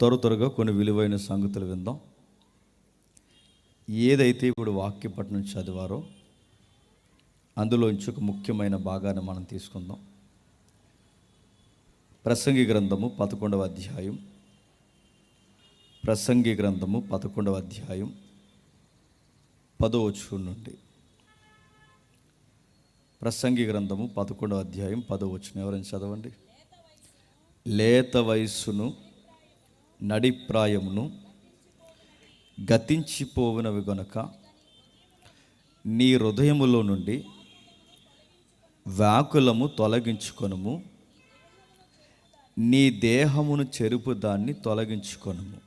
త్వరగా కొన్ని విలువైన సంగతులు విందాం. ఏదైతే ఇప్పుడు వాక్యపట్నం చదివారో అందులోంచి ఒక ముఖ్యమైన భాగాన్ని మనం తీసుకుందాం. ప్రసంగి గ్రంథము 11వ అధ్యాయం. ప్రసంగి గ్రంథము 11వ అధ్యాయం 10వ వచనం నుండి. ప్రసంగి గ్రంథము 11వ అధ్యాయం 10వ వచనం ఎవరైనా చదవండి. లేత వయస్సును నడిప్రాయమును గతించిపోవునవి గనుక నీ హృదయములో నుండి వ్యాకులము తొలగించుకొనుము, నీ దేహమును చెరుపు దాన్ని తొలగించుకొనుము.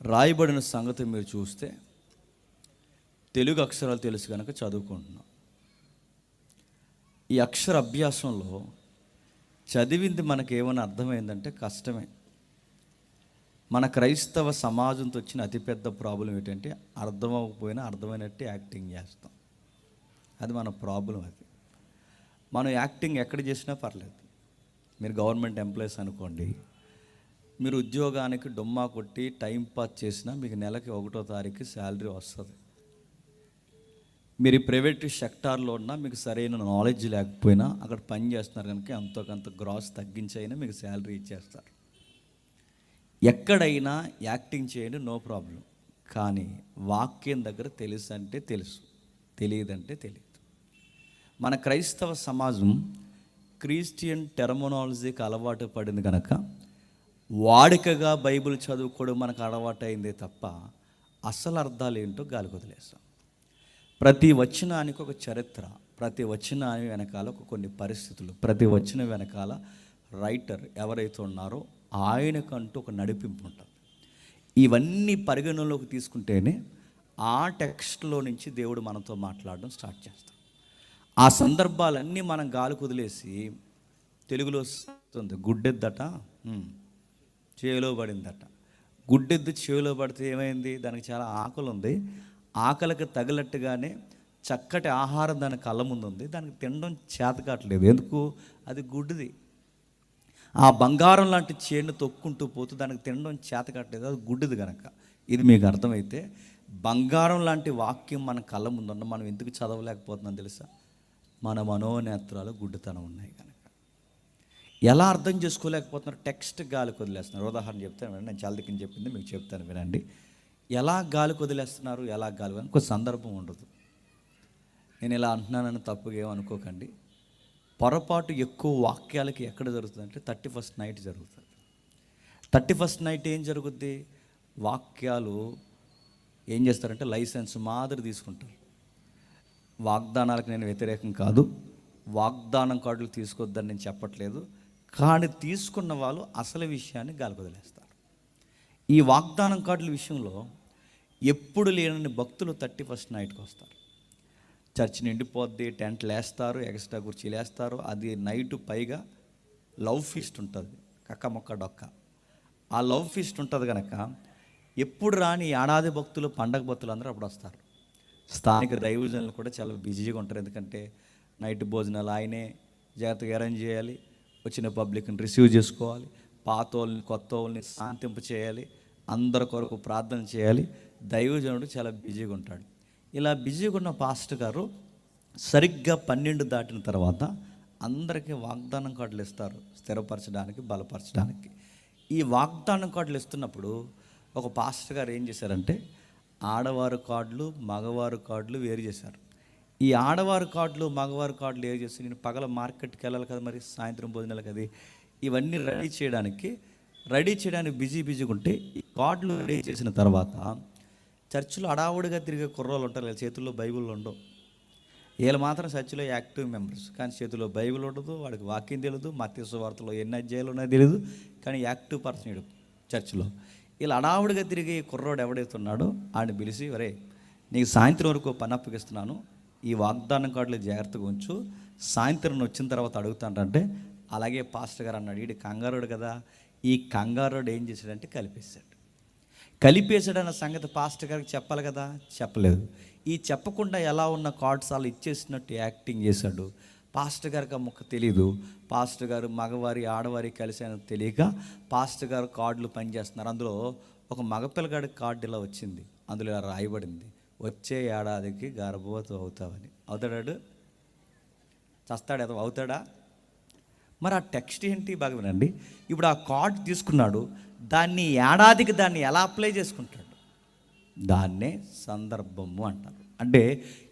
రాయబడిన సంగతి మీరు చూస్తే తెలుగు అక్షరాలు తెలుసు కనుక చదువుకుంటున్నాం. ఈ అక్షర అభ్యాసంలో చదివింది మనకేమైనా అర్థమైందంటే కష్టమే. మన క్రైస్తవ సమాజంతో వచ్చిన అతిపెద్ద ప్రాబ్లం ఏంటంటే అర్థమవకపోయినా అర్థమైనట్టు యాక్టింగ్ చేస్తాం. అది మన ప్రాబ్లం. అది మనం యాక్టింగ్ ఎక్కడ చేసినా పర్లేదు. మీరు గవర్నమెంట్ ఎంప్లాయీస్ అనుకోండి, మీరు ఉద్యోగానికి డొమ్మా కొట్టి టైం పాస్ చేసినా మీకు నెలకి 1వ తారీఖు శాలరీ వస్తుంది. మీరు ప్రైవేట్ సెక్టార్లో ఉన్నా మీకు సరైన నాలెడ్జ్ లేకపోయినా అక్కడ పని చేస్తున్నారు కనుక ఎంతో కొంత గ్రాస్ తగ్గించైనా మీకు శాలరీ ఇచ్చేస్తారు. ఎక్కడైనా యాక్టింగ్ చేయండి, నో ప్రాబ్లం. కానీ వాక్యం దగ్గర తెలుసు అంటే తెలుసు, తెలియదంటే తెలియదు. మన క్రైస్తవ సమాజం క్రిస్టియన్ టెర్మినాలజీకి అలవాటు పడింది కనుక వాడికగా బైబిల్ చదువుకోవడం మనకు అలవాటు అయిందే తప్ప అసలు అర్థాలు ఏంటో గాలికి వదిలేస్తాం. ప్రతి వచనానికి ఒక చరిత్ర, ప్రతి వచనాన్ని వెనకాల కొన్ని పరిస్థితులు, ప్రతి వచనం వెనకాల రైటర్ ఎవరైతే ఉన్నారో ఆయనకంటూ ఒక నడిపింపు ఉంటుంది. ఇవన్నీ పరిగణనలోకి తీసుకుంటేనే ఆ టెక్స్ట్లో నుంచి దేవుడు మనతో మాట్లాడడం స్టార్ట్ చేస్తాం. ఆ సందర్భాలన్నీ మనం గాలికి వదిలేసి తెలుగులో వస్తుంది. గుడ్డెద్దట చేలో పడిందట. గుడ్డెద్దు చేలో పడితే ఏమైంది? దానికి చాలా ఆకలి ఉంది. ఆకలికి తగిలట్టుగానే చక్కటి ఆహారం దాని కళ్ళ ముందు ఉంది. దానికి తినడం చేత కావట్లేదు. ఎందుకు? అది గుడ్డిది. ఆ బంగారం లాంటి చేను తొక్కుంటూ పోతూ దానికి తినడం చేత కావట్లేదు, అది గుడ్డిది కనుక. ఇది మీకు అర్థమైతే బంగారం లాంటి వాక్యం మన కళ్ళ ముందు ఉన్న మనం ఎందుకు చదవలేకపోతున్నాం తెలుసా? మన మనోనేత్రాలు గుడ్డితనం ఉన్నాయి కనుక. ఎలా అర్థం చేసుకోలేకపోతున్నారు? టెక్స్ట్ గాలికి వదిలేస్తున్నారు. ఉదాహరణ చెప్తాను వినండి. నేను చాలా దగ్గర చెప్పింది మీకు చెప్తాను వినండి. ఎలా గాలికి వదిలేస్తున్నారు, ఎలా గాలి ఒక సందర్భం ఉండదు. నేను ఇలా అంటున్నానని తప్పుగా ఏమనుకోకండి. పొరపాటు ఎక్కువ వాక్యాలకి ఎక్కడ జరుగుతుందంటే 31st నైట్ జరుగుతుంది. 31st నైట్ ఏం జరుగుద్ది? వాక్యాలు ఏం చేస్తారంటే లైసెన్స్ మాదిరి తీసుకుంటారు. వాగ్దానాలకు నేను వ్యతిరేకం కాదు, వాగ్దానం కార్డులు తీసుకోవద్దని నేను చెప్పట్లేదు. కానీ తీసుకున్న వాళ్ళు అసలు విషయాన్ని గాలికి వదిలేస్తారు. ఈ వాగ్దానం కార్డుల విషయంలో ఎప్పుడు లేనని భక్తులు 31st నైట్కి వస్తారు. చర్చ్ నిండిపోద్ది, టెంట్లు వేస్తారు, ఎక్స్ట్రా కుర్చీలు వేస్తారు. అది నైటు పైగా లవ్ ఫీస్ట్ ఉంటుంది, కక్క మొక్క డొక్క. ఆ లవ్ ఫీస్ట్ ఉంటుంది కనుక ఎప్పుడు రాని ఏడాది భక్తులు, పండగ భక్తులు అందరూ అప్పుడు వస్తారు. స్థానిక దైవజనులు కూడా చాలా బిజీగా ఉంటారు. ఎందుకంటే నైట్ భోజనాలు ఆయనే జాగ్రత్తగా అరేంజ్ చేయాలి, వచ్చిన పబ్లిక్ని రిసీవ్ చేసుకోవాలి, పాత వాళ్ళని కొత్త వాళ్ళని శాంతింప చేయాలి, అందరి కొరకు ప్రార్థన చేయాలి. దైవజనుడు చాలా బిజీగా ఉంటాడు. ఇలా బిజీగా ఉన్న పాస్టర్ గారు సరిగ్గా 12 దాటిన తర్వాత అందరికీ వాగ్దానం కార్డులు ఇస్తారు, స్థిరపరచడానికి, బలపరచడానికి. ఈ వాగ్దానం కార్డులు ఇస్తున్నప్పుడు ఒక పాస్టర్ గారు ఏం చేశారంటే ఆడవారు కార్డులు, మగవారు కార్డులు వేరు చేశారు. ఈ ఆడవారు కార్డులు, మగవారు కార్డులు వేరు చేసి నేను పగల మార్కెట్కి వెళ్ళాలి కదా, మరి సాయంత్రం భోజనాలు కదా, ఇవన్నీ రెడీ చేయడానికి బిజీగా ఉంటే ఈ కార్డులు రెడీ చేసిన తర్వాత చర్చిలో అడావుడిగా తిరిగే కుర్రోళ్ళు ఉంటారు, చేతుల్లో బైబిల్ ఉండవు. వీళ్ళు మాత్రం చర్చిలో యాక్టివ్ మెంబర్స్, కానీ చేతిలో బైబిల్ ఉండదు, వాడికి వాక్యం తెలియదు, మత్తయి సువార్తలో ఎన్ని అధ్యాయాలు ఉన్నాయో తెలియదు, కానీ యాక్టివ్ పర్సన్ చర్చిలో. వీళ్ళు అడావుడిగా తిరిగే కుర్రోడు ఎవడైతే ఉన్నాడో ఆయన పిలిచి, ఒరే నీకు సాయంత్రం వరకు పని అప్పగిస్తున్నాను, ఈ వాగ్దానం కార్డులు జాగ్రత్తగా ఉంచు, సాయంత్రం వచ్చిన తర్వాత అడుగుతానంటే. అలాగే పాస్టర్ గారు అన్నాడు. వీడి కంగారుడు కదా, ఈ కంగారుడు ఏం చేశాడంటే కలిపేశాడన్న సంగతి పాస్టర్ గారికి చెప్పాలి కదా, చెప్పలేదు. ఈ చెప్పకుండా ఎలా ఉన్న కార్డ్స్ అలా ఇచ్చేసినట్టు యాక్టింగ్ చేశాడు. పాస్టర్ గారికి ఆ ముక్క తెలీదు. పాస్టర్ గారు మగవారి ఆడవారి కలిసి అని తెలియక పాస్టర్ గారు కార్డులు పనిచేస్తున్నారు. అందులో ఒక మగపిల్లగాడి కార్డు ఇలా వచ్చింది. అందులో ఇలా రాయబడింది, వచ్చే ఏడాదికి గర్భవతి అవుతావని. అవుతాడాడు? చస్తాడు ఏదో అవుతాడా? మరి ఆ టెక్స్ట్ ఏంటి బాగా వినండి. ఇప్పుడు ఆ కార్డు తీసుకున్నాడు, దాన్ని ఏడాదికి దాన్ని ఎలా అప్లై చేసుకుంటాడు? దాన్నే సందర్భము అంటారు. అంటే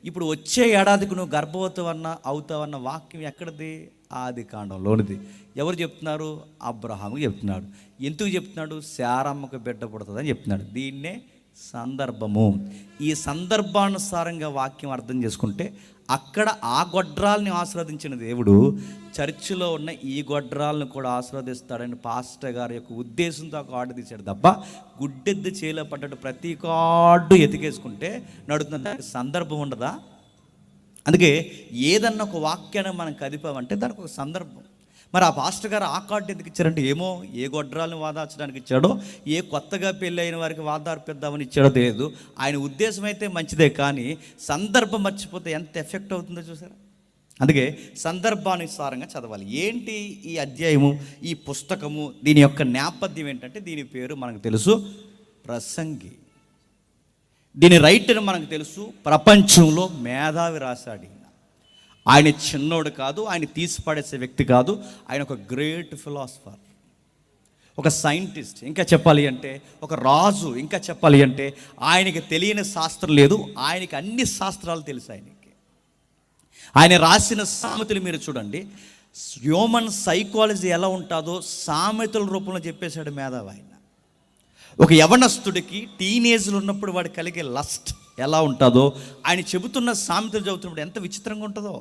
ఇప్పుడు వచ్చే ఏడాదికి నువ్వు గర్భవతి అవుతావన్న వాక్యం ఎక్కడిది? ఆది కాండంలోనిది. ఎవరు చెప్తున్నారు? అబ్రహాముకి చెప్తున్నాడు. ఎందుకు చెప్తున్నాడు? శారమ్మకు బిడ్డ పుడుతుందని చెప్తున్నాడు. దీన్నే సందర్భము. ఈ సందర్భానుసారంగా వాక్యం అర్థం చేసుకుంటే అక్కడ ఆ గొడ్రాల్ని ఆశీర్వదించిన దేవుడు చర్చిలో ఉన్న ఈ గొడ్రాలను కూడా ఆశీర్వదిస్తాడని పాస్టర్ గారి యొక్క ఉద్దేశంతో ఆ కార్డు తీశాడు తప్ప గుడ్డెద్దు చేలో పడ్డట్టు ప్రతి కార్డు ఎతికేసుకుంటే నడుతుంది. సందర్భం ఉండదా? అందుకే ఏదన్నా ఒక వాక్యాన్ని మనం కదిపామంటే దానికి ఒక సందర్భం. మరి ఆ పాస్టర్ గారు ఆ కార్డు ఎందుకు ఇచ్చారంటే ఏమో ఏ గొడ్రాలను వాదార్చడానికి ఇచ్చాడో, ఏ కొత్తగా పెళ్ళి అయిన వారికి వాదార్పిద్దామని ఇచ్చాడో తెలియదు. ఆయన ఉద్దేశం అయితే మంచిదే, కానీ సందర్భం మర్చిపోతే ఎంత ఎఫెక్ట్ అవుతుందో చూసారా? అందుకే సందర్భానుసారంగా చదవాలి. ఏంటి ఈ అధ్యాయము, ఈ పుస్తకము, దీని యొక్క నేపథ్యం ఏంటంటే దీని పేరు మనకు తెలుసు, ప్రసంగి. దీని రైటర్ మనకు తెలుసు, ప్రపంచంలో మేధావి రాశాడు. ఆయన చిన్నోడు కాదు, ఆయన తీసిపడేసే వ్యక్తి కాదు, ఆయన ఒక గ్రేట్ ఫిలాసఫర్, ఒక సైంటిస్ట్, ఇంకా చెప్పాలి అంటే ఒక రాజు, ఇంకా చెప్పాలి అంటే ఆయనకి తెలియని శాస్త్రం లేదు, ఆయనకి అన్ని శాస్త్రాలు తెలుసు ఆయనకి. ఆయన రాసిన సామెతలు మీరు చూడండి, హ్యూమన్ సైకాలజీ ఎలా ఉంటుందో సామెతల రూపంలో చెప్పేశాడు మేధావి ఆయన. ఒక యవనస్తుడికి టీనేజ్లో ఉన్నప్పుడు వాడు కలిగే లస్ట్ ఎలా ఉంటుందో ఆయన చెబుతున్న సామెతలు చదువుతున్నప్పుడు ఎంత విచిత్రంగా ఉంటుందో.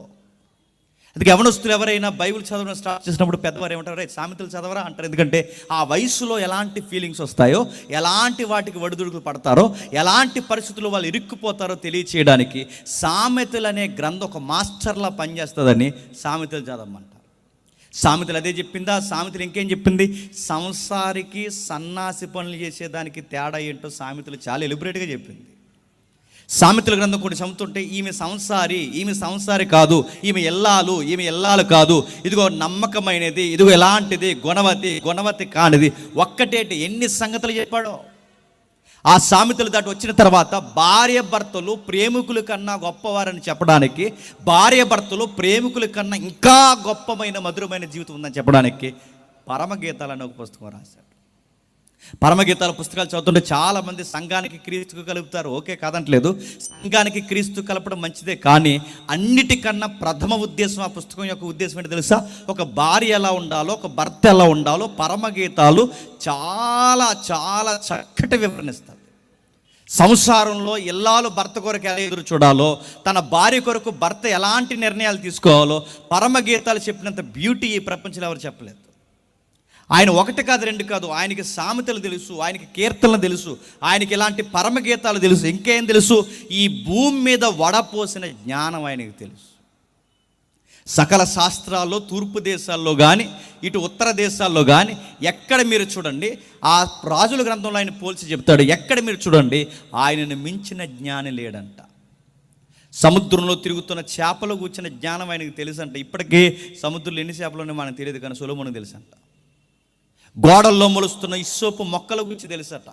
అందుకే యవనస్తులు ఎవరైనా బైబిల్ చదవడం స్టార్ట్ చేసినప్పుడు పెద్దవారు ఏమంటారు, సామెతలు చదవరా అంటారు. ఎందుకంటే ఆ వయసులో ఎలాంటి ఫీలింగ్స్ వస్తాయో, ఎలాంటి వాటికి వడుదుడుకులు పడతారో, ఎలాంటి పరిస్థితుల్లో వాళ్ళు ఇరుక్కుపోతారో తెలియచేయడానికి సామెతలు అనే గ్రంథం ఒక మాస్టర్లా పనిచేస్తుందని సామెతలు చదవమంటారు. సామెతలు అదే చెప్పిందా? సామెతలు ఇంకేం చెప్పింది? సంసారికి సన్నాసి పనులు చేసేదానికి తేడా ఏంటో సామెతలు చాలా ఎలిబరేట్గా చెప్పింది. సామెతల గ్రంథం కొన్ని చదువుతుంటే ఈమె సంసారి కాదు, ఈమె ఎల్లాలు కాదు, ఇదిగో నమ్మకమైనది, ఇదిగో ఎలాంటిది, గుణవతి కానిది, ఒక్కటేటి ఎన్ని సంగతులు చెప్పాడో. ఆ సామెతలు దాటి వచ్చిన తర్వాత భార్య భర్తలు ప్రేమికుల కన్నా గొప్పవారని చెప్పడానికి, భార్య భర్తలు ప్రేమికుల కన్నా ఇంకా గొప్పమైన మధురమైన జీవితం ఉందని చెప్పడానికి పరమగీతాలు అనే ఒక పుస్తకం రాశాడు. పరమగీతాల పుస్తకాలు చదువుతుంటే చాలామంది సంఘానికి క్రీస్తు కలుపుతారు. ఓకే, కాదంటలేదు, సంఘానికి క్రీస్తు కలపడం మంచిదే, కానీ అన్నిటికన్నా ప్రథమ ఉద్దేశం ఆ పుస్తకం యొక్క ఉద్దేశం ఏంటో తెలుసా? ఒక భార్య ఎలా ఉండాలో, ఒక భర్త ఎలా ఉండాలో పరమగీతాలు చాలా చాలా చక్కటి వివరణిస్తారు. సంసారంలో ఇల్లాలు భర్త కొరకు ఎలా ఎదురు చూడాలో, తన భార్య కొరకు భర్త ఎలాంటి నిర్ణయాలు తీసుకోవాలో పరమగీతాలు చెప్పినంత బ్యూటీ ఈ ప్రపంచంలో ఎవరు చెప్పలేదు. ఆయన ఒకటి కాదు, రెండు కాదు, ఆయనకి సామెతలు తెలుసు, ఆయనకి కీర్తనలు తెలుసు, ఆయనకి ఇలాంటి పరమగీతాలు తెలుసు. ఇంకేం తెలుసు? ఈ భూమి మీద వడపోసిన జ్ఞానం ఆయనకి తెలుసు. సకల శాస్త్రాల్లో తూర్పు దేశాల్లో కానీ ఇటు ఉత్తర దేశాల్లో కానీ ఎక్కడ మీరు చూడండి, ఆ రాజుల గ్రంథంలో ఆయన పోల్చి చెప్తాడు, ఎక్కడ మీరు చూడండి ఆయనను మించిన జ్ఞాని లేడంట. సముద్రంలో తిరుగుతున్న చేపలు కూర్చున్న జ్ఞానం ఆయనకు తెలుసు అంట. ఇప్పటికే సముద్రంలో ఎన్ని చేపలు ఉన్నాయో మనకు తెలియదు, కానీ సొలొమోనుకు తెలుసు అంట. గోడల్లో మొలుస్తున్న ఇస్సోపు మొక్కల గురించి తెలుసట.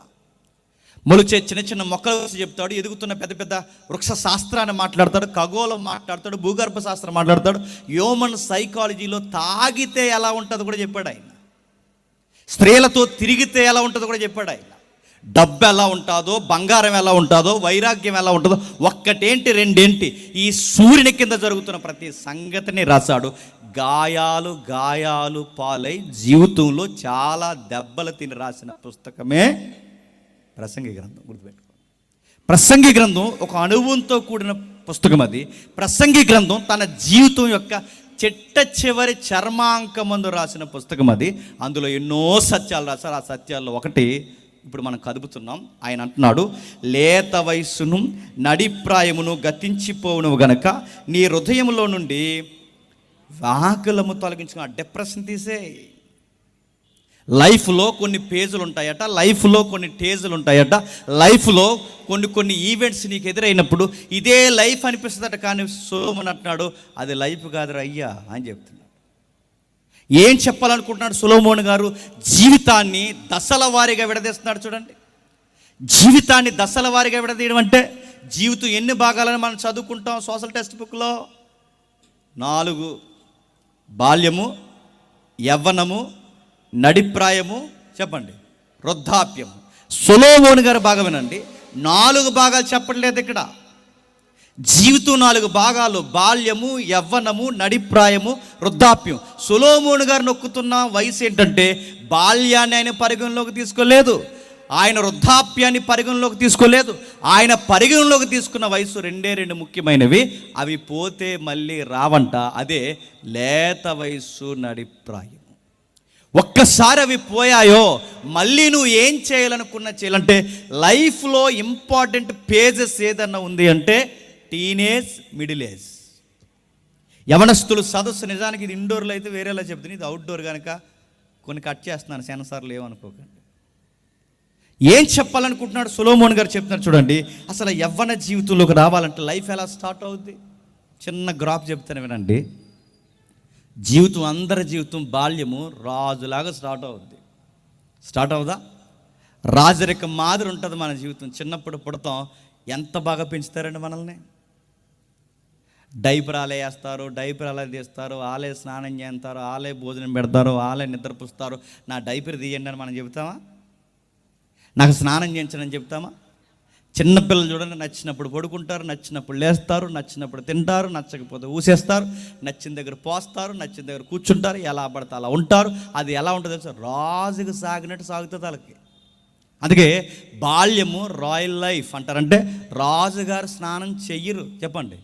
మొలిచే చిన్న చిన్న మొక్కల గురించి చెప్తాడు, ఎదుగుతున్న పెద్ద పెద్ద వృక్ష శాస్త్రాన్ని మాట్లాడతాడు, ఖగోళం మాట్లాడతాడు, భూగర్భ శాస్త్రం మాట్లాడతాడు, హ్యూమన్ సైకాలజీలో తాగితే ఎలా ఉంటుందో కూడా చెప్పాడు ఆయన, స్త్రీలతో తిరిగితే ఎలా ఉంటుందో కూడా చెప్పాడు ఆయన, డబ్బు ఎలా ఉంటుందో, బంగారం ఎలా ఉంటుందో, వైరాగ్యం ఎలా ఉంటుందో, ఒక్కటేంటి రెండేంటి, ఈ సూర్యుని కింద జరుగుతున్న ప్రతి సంగతిని రాశాడు. గాయాలు పాలై జీవితంలో చాలా దెబ్బలు తిని రాసిన పుస్తకమే ప్రసంగి గ్రంథం. గుర్తుపెట్టుకో, ప్రసంగి గ్రంథం ఒక అనుభవంతో కూడిన పుస్తకం. అది ప్రసంగి గ్రంథం తన జీవితం యొక్క చిట్ట చివరి చర్మాంకమందు రాసిన పుస్తకం అది. అందులో ఎన్నో సత్యాలు రాశారు. ఆ సత్యాల్లో ఒకటి ఇప్పుడు మనం కదుపుతున్నాం. ఆయన అంటున్నాడు, లేత వయస్సును నడిప్రాయమును గతించిపోవును గనక నీ హృదయంలో నుండి వ్యాకులము తొలగించుకున్న డిప్రెషన్ తీసే. లైఫ్లో కొన్ని పేజీలు ఉంటాయట, లైఫ్లో కొన్ని టేజులు ఉంటాయట, లైఫ్లో కొన్ని ఈవెంట్స్ నీకు ఎదురైనప్పుడు ఇదే లైఫ్ అనిపిస్తుందట. కానీ సొలొమోను అంటున్నాడు, అది లైఫ్ కాదురా అయ్యా అని చెప్తున్నాడు. ఏం చెప్పాలనుకుంటున్నాడు సొలొమోను గారు? జీవితాన్ని దశల వారీగా విడదీస్తున్నాడు. చూడండి, జీవితాన్ని దశల వారీగా విడదీయడం అంటే జీవితం ఎన్ని భాగాలని మనం చదువుకుంటాం సోషల్ టెక్స్ట్ బుక్లో. 4: బాల్యము, యవ్వనము, నడిప్రాయము, చెప్పండి, వృద్ధాప్యము. సొలొమోను గారు భాగమేనండి. 4 భాగాలు చెప్పట్లేదు ఇక్కడ. జీవితం 4 భాగాలు: బాల్యము, యవ్వనము, నడిప్రాయము, వృద్ధాప్యం. సొలొమోను గారు నొక్కుతున్న వయసు ఏంటంటే బాల్యాన్ని ఆయన పరిగణలోకి తీసుకోలేదు, ఆయన వృద్ధాప్యాన్ని పరిగణలోకి తీసుకోలేదు. ఆయన పరిగణలోకి తీసుకున్న వయసు 2 ముఖ్యమైనవి. అవి పోతే మళ్ళీ రావంట. అదే లేత వయస్సు, నడిప్రాయం. ఒక్కసారి అవి పోయాయో మళ్ళీ నువ్వు ఏం చేయాలంటే లైఫ్లో ఇంపార్టెంట్ పేజెస్ ఏదన్నా ఉంది అంటే టీనేజ్, మిడిల్ ఏజ్. యవనస్తులు సదస్సు, నిజానికి ఇది ఇండోర్లో అయితే వేరేలా చెప్తుంది, ఇది అవుట్డోర్ కనుక కొన్ని కట్ చేస్తున్నాను, సెన్సార్లు ఏమనుకోకండి. ఏం చెప్పాలనుకుంటున్నాడు సొలొమోను గారు చెప్తున్నారు చూడండి. అసలు యవ్వన జీవితంలోకి రావాలంటే లైఫ్ ఎలా స్టార్ట్ అవుద్ది? చిన్న గ్రాఫ్ చెప్తాను వినండి. జీవితం, అందరి జీవితం బాల్యము రాజులాగా స్టార్ట్ అవుద్ది. స్టార్ట్ అవుదా? రాజరిక మాదిరి ఉంటుంది మన జీవితం. చిన్నప్పుడు పుడతాం, ఎంత బాగా పెంచుతారండి మనల్ని. డైపర్ ఆలే వేస్తారు, డైపర్ ఆలే తీస్తారు, ఆలే స్నానం చేస్తారు, ఆలే భోజనం పెడతారు, ఆలే నిద్రపుస్తారు. నా డైపర్ తీయండి అని మనం చెబుతామా? నాకు స్నానం చేయించని చెప్తామా? చిన్నపిల్లలు చూడండి, నచ్చినప్పుడు పడుకుంటారు, నచ్చినప్పుడు లేస్తారు, నచ్చినప్పుడు తింటారు, నచ్చకపోతే ఊసేస్తారు, నచ్చిన దగ్గర పోస్తారు, నచ్చిన దగ్గర కూర్చుంటారు, ఎలా పడితే అలా ఉంటారు. అది ఎలా ఉంటుంది తెలుసా? రాజుకు సాగినట్టు సాగుతుంది వాళ్ళకి. అందుకే బాల్యము రాయల్ లైఫ్ అంటారంటే రాజుగారు స్నానం చెయ్యరు, చెప్పండి,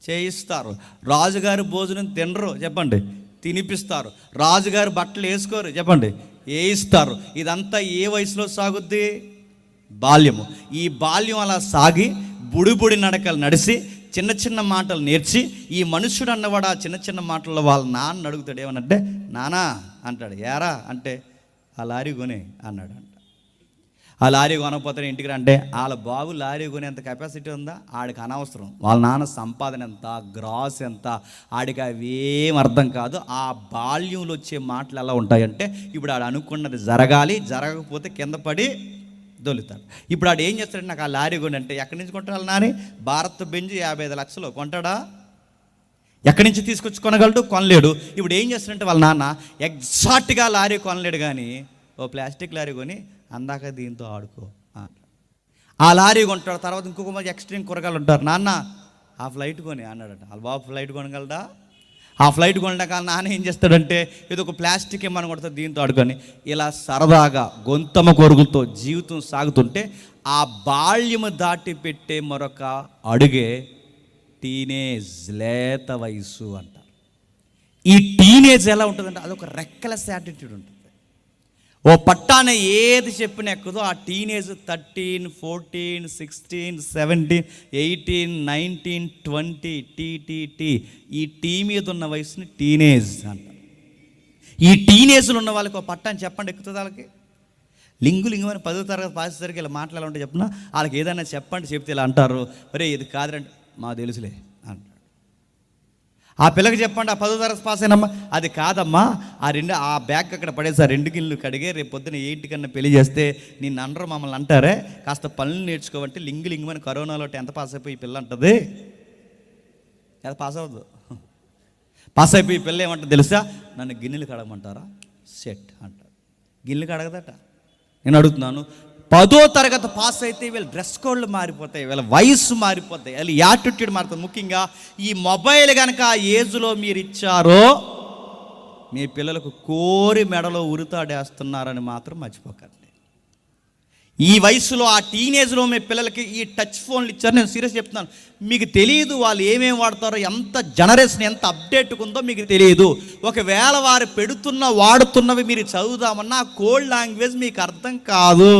చేయిస్తారు. రాజుగారు భోజనం తినరు, చెప్పండి, తినిపిస్తారు. రాజుగారు బట్టలు వేసుకోరు, చెప్పండి, వేయిస్తారు. ఇదంతా ఏ వయసులో సాగుద్ది? బాల్యము. ఈ బాల్యం అలా సాగి బుడిబుడి నడకలు నడిచి చిన్న చిన్న మాటలు నేర్చి ఈ మనుషుడు అన్నవాడు ఆ చిన్న చిన్న మాటల్లో వాళ్ళ నాన్న అడుగుతాడు, ఏమనంటే నానా అంటాడు. ఏరా అంటే ఆ లారీ కొనే అన్నాడు అంట. ఆ లారీ కొనకపోతే ఇంటికి అంటే వాళ్ళ బాబు లారీ కొనేంత కెపాసిటీ ఉందా? ఆడికి అనవసరం. వాళ్ళ నాన్న సంపాదన ఎంత, గ్రాస్ ఎంత, ఆడికి అవేం అర్థం కాదు. ఆ బాల్యంలో వచ్చే మాటలు ఎలా ఉంటాయంటే ఇప్పుడు ఆడు అనుకున్నది జరగాలి, జరగకపోతే కింద పడి దొలుతాడు. ఇప్పుడు ఆడు ఏం చేస్తాడు? నాకు ఆ లారీ కొని అంటే ఎక్కడి నుంచి కొంటాడు నాని? భారత్ బెంజ్ 55 లక్షలు కొంటాడా? ఎక్కడి నుంచి తీసుకొచ్చి కొనగలడు? కొనలేడు. ఇప్పుడు ఏం చేస్తాడంటే వాళ్ళ నాన్న ఎగ్జాక్ట్గా లారీ కొనలేడు, కానీ ఓ ప్లాస్టిక్ లారీ కొని అందాక దీంతో ఆడుకో. ఆ లారీ కొంటాడు. తర్వాత ఇంకొక మంది ఎక్స్ట్రీమ్ కూరగాయలు ఉంటారు, నాన్న ఆ ఫ్లైట్ కొని అన్నాడట. వాళ్ళ బాబు ఫ్లైట్ కొనగలడా? ఆ ఫ్లైట్ కొనడాక నాన్న ఏం చేస్తాడంటే ఇది ఒక ప్లాస్టిక్ ఏమని కొడుతుంది, దీంతో ఆడుకొని. ఇలా సరదాగా గొంతమ కొరుగులతో జీవితం సాగుతుంటే ఆ బాల్యము దాటి పెట్టే మరొక అడుగే టీనేజ్, లేత వయసు అంటారు. ఈ టీనేజ్ ఎలా ఉంటుందంటే అదొక రెక్కలెస్ యాటిట్యూడ్ ఉంటుంది. ఓ పట్టాన ఏది చెప్పిన ఎక్కుదో. ఆ టీనేజ్ 13, 14, 16, 17, 18, 19, 20 టీ. ఈ టీ మీద ఉన్న వయసుని టీనేజ్ అంటారు. ఈ టీనేజ్లో ఉన్న వాళ్ళకి ఒక పట్టాన్ని చెప్పండి, ఎక్కుతుంది వాళ్ళకి. లింగు అని 10వ తరగతి పాస్ సరికి ఇలా మాట్లాడాలంటే ఉంటే చెప్పిన వాళ్ళకి ఏదైనా చెప్పండి, చెప్తే ఇలా అంటారు, ఒరే ఇది కాదురంటే మా తెలుసులే అంటారు. ఆ పిల్లకి చెప్పండి, ఆ 10వ తరగతి పాస్ అయినమ్మా, అది కాదమ్మా, ఆ బ్యాగ్ అక్కడ పడేసి 2 గిన్నెలు కడిగే రేపు పొద్దున 8 కన్నా పెళ్లి చేస్తే నిన్ను అనరు, మమ్మల్ని అంటారే, కాస్త పనులు నేర్చుకోవంటే లింగు అని కరోనాలో 10th పాస్ అయిపోయి ఈ పిల్ల అంటుంది. అది పాస్ అవ్వదు. పాస్ అయిపోయి ఈ పిల్ల ఏమంటుంది తెలుసా? నన్ను గిన్నెలు కడగమంటారా? సెట్ అంటారు. గిన్నెలు కడగదట. నేను అడుగుతున్నాను, 10వ తరగతి పాస్ అయితే వీళ్ళ డ్రెస్ కోడ్లు మారిపోతాయి, వీళ్ళ వయసు మారిపోతాయి, వీళ్ళ యాటిట్యూడ్ మారుతుంది. ముఖ్యంగా ఈ మొబైల్ కనుక ఆ ఏజ్లో మీరు ఇచ్చారో మీ పిల్లలకు కోరి మెడలో ఉరితాడేస్తున్నారని మాత్రం మర్చిపోకండి. ఈ వయసులో ఆ టీనేజ్లో మీ పిల్లలకి ఈ టచ్ ఫోన్లు ఇచ్చారు. నేను సీరియస్ చెప్తున్నాను, మీకు తెలియదు వాళ్ళు ఏమేమి వాడతారో, ఎంత జనరేషన్ ఎంత అప్డేట్గా ఉందో మీకు తెలియదు. ఒకవేళ వారు వాడుతున్నవి మీరు చదువుదామన్నా కోడ్ లాంగ్వేజ్ మీకు అర్థం కాదు.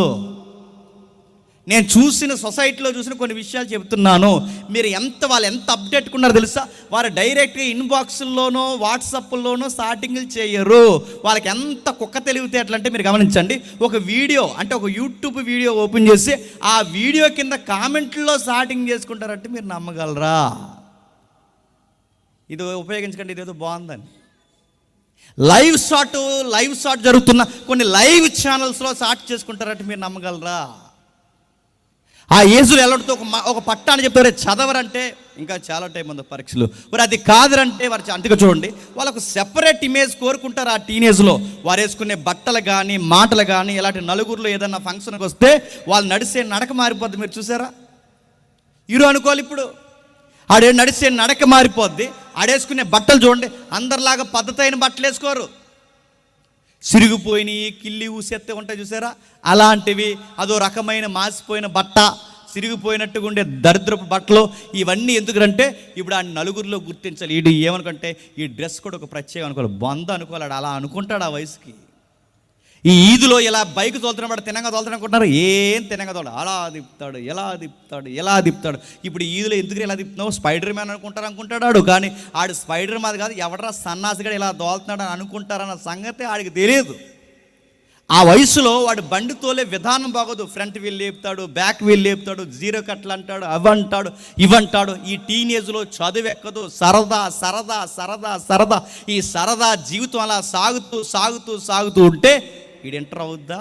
నేను చూసిన సొసైటీలో చూసిన కొన్ని విషయాలు చెబుతున్నాను. మీరు వాళ్ళు ఎంత అప్డేట్గా ఉన్నారో తెలుసా? వారు డైరెక్ట్గా ఇన్బాక్స్లోనో వాట్సాప్లోనో స్టార్టింగ్లు చేయరు. వాళ్ళకి ఎంత కుక్క తెలివితేటలు అంటే మీరు గమనించండి. ఒక వీడియో అంటే ఒక యూట్యూబ్ వీడియో ఓపెన్ చేసి ఆ వీడియో కింద కామెంట్లో స్టార్టింగ్ చేసుకుంటారంటే మీరు నమ్మగలరా? ఇది ఉపయోగించకండి, ఇదేదో బాగుందని. లైవ్ షాట్ జరుగుతున్న కొన్ని లైవ్ ఛానల్స్లో షార్ట్ చేసుకుంటారంటే మీరు నమ్మగలరా? ఆ ఏజ్లో వెళ్ళడంతో ఒక పట్టాన్ని చెప్తారు, చదవరంటే ఇంకా చాలా టైం ఉంది పరీక్షలు, మరి అది కాదురంటే వారు అందుకే చూడండి, వాళ్ళకు సెపరేట్ ఇమేజ్ కోరుకుంటారు. ఆ టీనేజ్లో వారు వేసుకునే బట్టలు కానీ మాటలు కానీ ఇలాంటి నలుగురిలో ఏదన్నా ఫంక్షన్కి వస్తే వాళ్ళు నడిచే నడక మారిపోద్ది. మీరు చూసారా? హీరో అనుకోవాలి, ఇప్పుడు ఆడే నడిచే నడక మారిపోద్ది. ఆడేసుకునే బట్టలు చూడండి, అందరిలాగా పద్ధతైన బట్టలు వేసుకోరు. సిరిగిపోయినవి, కిల్లి ఊసెత్తే ఉంటాయి చూసారా? అలాంటివి, అదో రకమైన మాసిపోయిన బట్ట, సిరిగిపోయినట్టుగా ఉండే దరిద్రపు బట్టలు. ఇవన్నీ ఎందుకంటే ఇప్పుడు ఆ నలుగురిలో గుర్తించాలి. వీడు ఏమనుకుంటే ఈ డ్రెస్ కూడా ఒక ప్రత్యేకం అనుకోవాలి, బొంద అనుకోవాలి. అలా అనుకుంటాడు ఆ వయసుకి. ఈ ఈదులో ఇలా బైక్ తోలుతున్నప్పుడు తినంగా తోలుతాడు అనుకుంటున్నారు, ఏం తినంగా తోడు, అలా తిప్పుతాడు, ఎలా తిప్పుతాడు. ఇప్పుడు ఈదులో ఎందుకు ఇలా తిప్పుతున్నావు, స్పైడర్ మ్యాన్ అనుకుంటాడు. కానీ ఆడు స్పైడర్ మ్యాన్ కాదు, ఎవడరా సన్నాసిగా ఇలా తోలుతున్నాడు అని అనుకుంటారన్న సంగతి ఆడికి తెలియదు. ఆ వయసులో వాడు బండి తోలే విధానం బాగోదు. ఫ్రంట్ వీల్ లేపుతాడు, బ్యాక్ వీల్ లేపుతాడు, జీరో కట్లు అంటాడు, అవంటాడు ఇవంటాడు. ఈ టీనేజ్లో చదువు ఎక్కదు, సరదా. ఈ సరదా జీవితం అలా సాగుతూ ఉంటే వీడు ఎంటర్ అవుద్దా?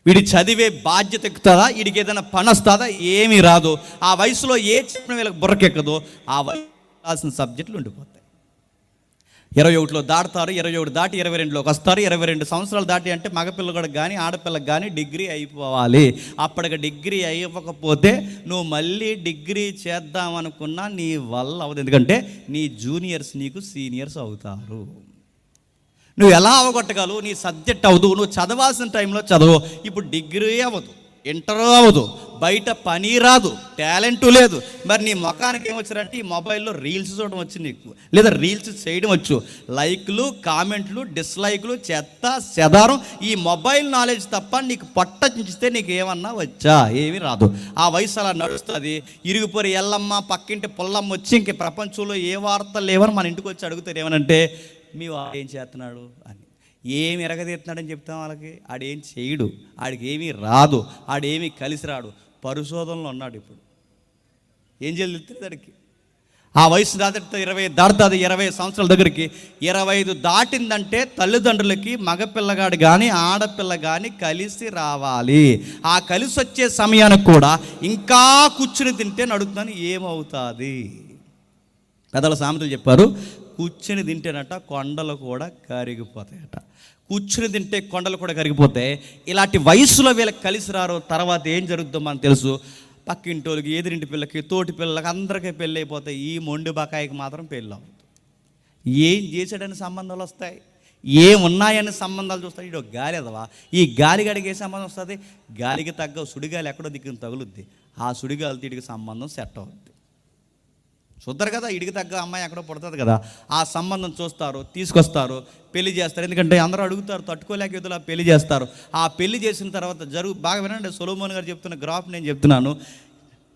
వీడి చదివే బాధ్యత ఎక్కుతుందా? వీడికి ఏదైనా పని వస్తుందా? ఏమీ రాదు. ఆ వయసులో ఏ చెప్పిన వీళ్ళకి బుర్రకెక్కదు. ఆ వయసు సబ్జెక్టులు ఉండిపోతాయి. 21లో దాటుతారు, 21 దాటి 22లోకి వస్తారు. 22 సంవత్సరాలు దాటి అంటే మగపిల్లగాడికి కానీ ఆడపిల్లకి కానీ డిగ్రీ అయిపోవాలి. అప్పటికి డిగ్రీ అయ్యకపోతే నువ్వు మళ్ళీ డిగ్రీ చేద్దామనుకున్నా నీ వల్ల అవ్వదు. ఎందుకంటే నీ జూనియర్స్ నీకు సీనియర్స్ అవుతారు. నువ్వు ఎలా అవగొట్టగలవు? నీ సబ్జెక్ట్ అవ్వదు. నువ్వు చదవాల్సిన టైంలో చదవు. ఇప్పుడు డిగ్రీ అవ్వదు, ఇంటర్ అవ్వదు, బయట పని రాదు, టాలెంటు లేదు. మరి నీ ముఖానికి ఏమొచ్చారంటే ఈ మొబైల్లో రీల్స్ చూడడం వచ్చి నీకు, లేదా రీల్స్ చేయడం వచ్చు. లైక్లు, కామెంట్లు, డిస్లైక్లు, చెత్త చెదారం, ఈ మొబైల్ నాలెడ్జ్ తప్ప నీకు పొట్ట చించితే నీకు ఏమన్నా వచ్చా? ఏమీ రాదు. ఆ వయసు అలా నడుస్తుంది. ఇరుగుపోయి ఎల్లమ్మ పక్కింటి పుల్లమ్మ వచ్చి ఇంక ప్రపంచంలో ఏ వార్తలు లేవని మన ఇంటికి వచ్చి అడుగుతారు, ఏమనంటే మీ వాడు ఏం చేస్తున్నాడు అని. ఏమి ఎరగదీస్తున్నాడని చెప్తాం వాళ్ళకి. ఆడేం చేయడు, ఆడికి ఏమీ రాదు, ఆడేమీ కలిసి రాడు, పరిశోధనలో ఉన్నాడు. ఇప్పుడు ఏం చేయాలి దానికి? ఆ వయసు దాటుతుంది, 20 దాటుతుంది. 20 సంవత్సరాల దగ్గరికి 25 దాటిందంటే తల్లిదండ్రులకి మగపిల్లగాడు కానీ ఆడపిల్ల కానీ కలిసి రావాలి. ఆ కలిసి వచ్చే సమయానికి కూడా ఇంకా కూర్చుని తింటే నడుగుతున్నాను ఏమవుతుంది? పెద్దల సామెతలు చెప్పారు, కూర్చుని తింటేనట కొండలు కూడా కరిగిపోతాయట. కూర్చుని తింటే కొండలు కూడా కరిగిపోతే ఇలాంటి వయసులో వీళ్ళకి కలిసి రారు. తర్వాత ఏం జరుగుతుందో మనకు తెలుసు. పక్కింటోళ్ళకి, ఎదురింటి పిల్లకి, తోటి పిల్లలకి అందరికీ పెళ్ళి అయిపోతాయి. ఈ మొండి బకాయికి మాత్రం పెళ్ళి అవుతుంది. ఏం చేశాడని సంబంధాలు వస్తాయి, ఏమున్నాయని సంబంధాలు చూస్తాయి. ఇటు గాలి అదవా, ఈ గాలిగడికి ఏ సంబంధం వస్తుంది? గాలికి తగ్గ సుడిగాలి ఎక్కడో దిక్కున తగులుద్ది. ఆ సుడిగాలితో ఇడికి సంబంధం సెట్ అవుద్ది. చూద్దరు కదా, ఇడికి తగ్గ అమ్మాయి ఎక్కడో పుడుతుంది కదా, ఆ సంబంధం చూస్తారు, తీసుకొస్తారు, పెళ్లి చేస్తారు. ఎందుకంటే అందరూ అడుగుతారు, తట్టుకోలేక ఎదులా పెళ్లి చేస్తారు. ఆ పెళ్లి చేసిన తర్వాత బాగా వినండి, సొలొమోన్ గారు చెప్తున్న గ్రాఫ్ నేను చెప్తున్నాను.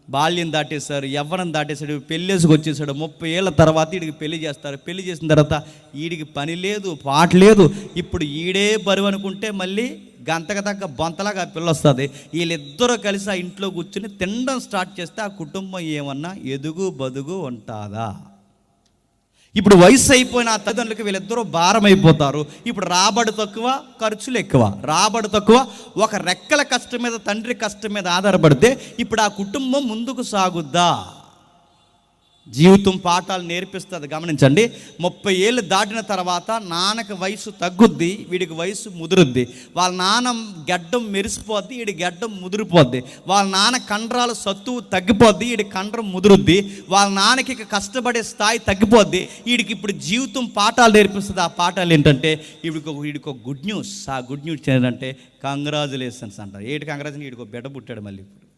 బాల్యం దాటేశారు, యవ్వనం దాటేశాడు, పెళ్ళేసుకు వచ్చేసాడు. 30 ఏళ్ళ తర్వాత వీడికి పెళ్లి చేస్తారు. పెళ్లి చేసిన తర్వాత వీడికి పని లేదు, పాట లేదు. ఇప్పుడు ఈడే బరువు అనుకుంటే మళ్ళీ గంతకు తగ్గ బొంతలాగా పిల్ల వస్తుంది. వీళ్ళిద్దరూ కలిసి ఆ ఇంట్లో కూర్చుని తినడం స్టార్ట్ చేస్తే ఆ కుటుంబం ఏమన్నా ఎదుగు బదుగు ఉంటుందా? ఇప్పుడు వయసు అయిపోయిన ఆ తల్లిదండ్రులకి వీళ్ళిద్దరూ భారం అయిపోతారు. ఇప్పుడు రాబడి తక్కువ, ఖర్చులు ఎక్కువ. రాబడి తక్కువ, ఒక రెక్కల కష్టం మీద, తండ్రి కష్టం మీద ఆధారపడితే ఇప్పుడు ఆ కుటుంబం ముందుకు సాగుద్దా? జీవితం పాఠాలు నేర్పిస్తుంది. గమనించండి, 30 ఏళ్ళు దాటిన తర్వాత నాన్నకి వయసు తగ్గుద్ది, వీడికి వయసు ముదురుద్ది. వాళ్ళ నాన్న గడ్డం మెరిసిపోద్ది, వీడి గడ్డం ముదిరిపోద్ది. వాళ్ళ నాన్న కండరాలు సత్తువు తగ్గిపోద్ది, వీడి కండరం ముదురుద్ది. వాళ్ళ నాన్నకి కష్టపడే స్థాయి తగ్గిపోద్ది. వీడికి ఇప్పుడు జీవితం పాఠాలు నేర్పిస్తుంది. ఆ పాఠాలు ఏంటంటే వీడికి ఒక గుడ్ న్యూస్. ఆ గుడ్ న్యూస్ ఏంటంటే కంగ్రాచులేషన్స్ అంటారు. కంగ్రాచులేషన్, వీడికి ఒక బిడ్డ పుట్టాడు. మళ్ళీ ఇప్పుడు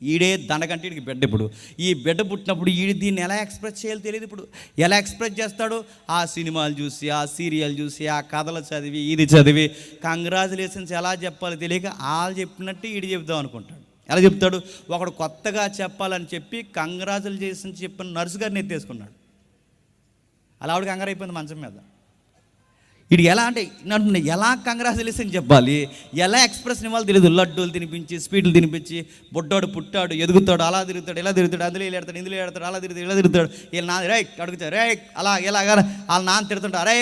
ఈడే దండకంటే వీడికి బిడ్డ. ఇప్పుడు ఈ బిడ్డ పుట్టినప్పుడు ఈడు దీన్ని ఎలా ఎక్స్ప్రెస్ చేయాలో తెలియదు. ఇప్పుడు ఎలా ఎక్స్ప్రెస్ చేస్తాడు? ఆ సినిమాలు చూసి, ఆ సీరియల్ చూసి, ఆ కథలు చదివి, ఇది చదివి కంగ్రాచులేషన్స్ ఎలా చెప్పాలో తెలియక వాళ్ళు చెప్పినట్టు ఈడు చెప్దాం అనుకుంటాడు. ఎలా చెప్తాడు? ఒకడు కొత్తగా చెప్పాలని చెప్పి కంగ్రాచులేషన్స్ చెప్పిన నర్సు గారిని ఎత్తేసుకున్నాడు. అలా ఆవిడ కంగారు అయిపోయింది మంచం మీద. ఇది ఎలా అంటే నన్ను ఎలా కంగ్రాచులేషన్ చెప్పాలి, ఎలా ఎక్స్ప్రెషన్ ఇవ్వాలి తెలియదు. లడ్డూలు తినిపించి, స్వీట్లు తినిపించి, బొడ్డాడు పుట్టాడు, ఎదుగుతాడు, అలా తిరుగుతాడు, ఇలా తిరుగుతాడు, అందులో ఇలా ఎడతాడు, ఇందులో ఎడతాడు, అలా తిరుగుతాడు, ఇలా తిరుగుతాడు. వీళ్ళ నాన్న రే అడుగుతాడు, రే అలా ఇలాగా వాళ్ళ నాన్న తిడుతుంటా, రే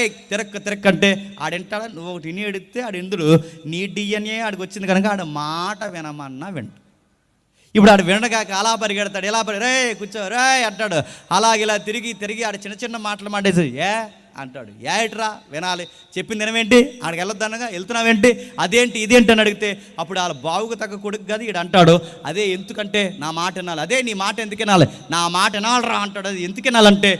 తిరక్కంటే ఆడింటాడా? నువ్వు ఒకటి ఇని ఎడితే ఆడు ఇందులో నీ డిఎన్ఏ ఆడికి వచ్చింది కనుక ఆడ మాట వినమన్నా వింట. ఇప్పుడు ఆడు వినగాక అలా పరిగెడతాడు, ఇలా రే కూర్చో రే అంటాడు. ఇలా తిరిగి ఆడు చిన్న చిన్న మాటలు మాటేసి అంటాడు. ఏట్రా వినాలి, చెప్పింది వినవేంటి, ఆడికి వెళ్ళొద్దనగా వెళ్తున్నావేంటి, అదేంటి ఇదేంటి అని అడిగితే అప్పుడు వాళ్ళ బావుకు తగ్గ కొడుకు కదా ఈడు అంటాడు, అదే ఎందుకంటే నా మాట వినాలి. అదే నీ మాట ఎందుకు వినాలి, నా మాట వినాలరా అంటాడు. అది ఎందుకు వినాలంటే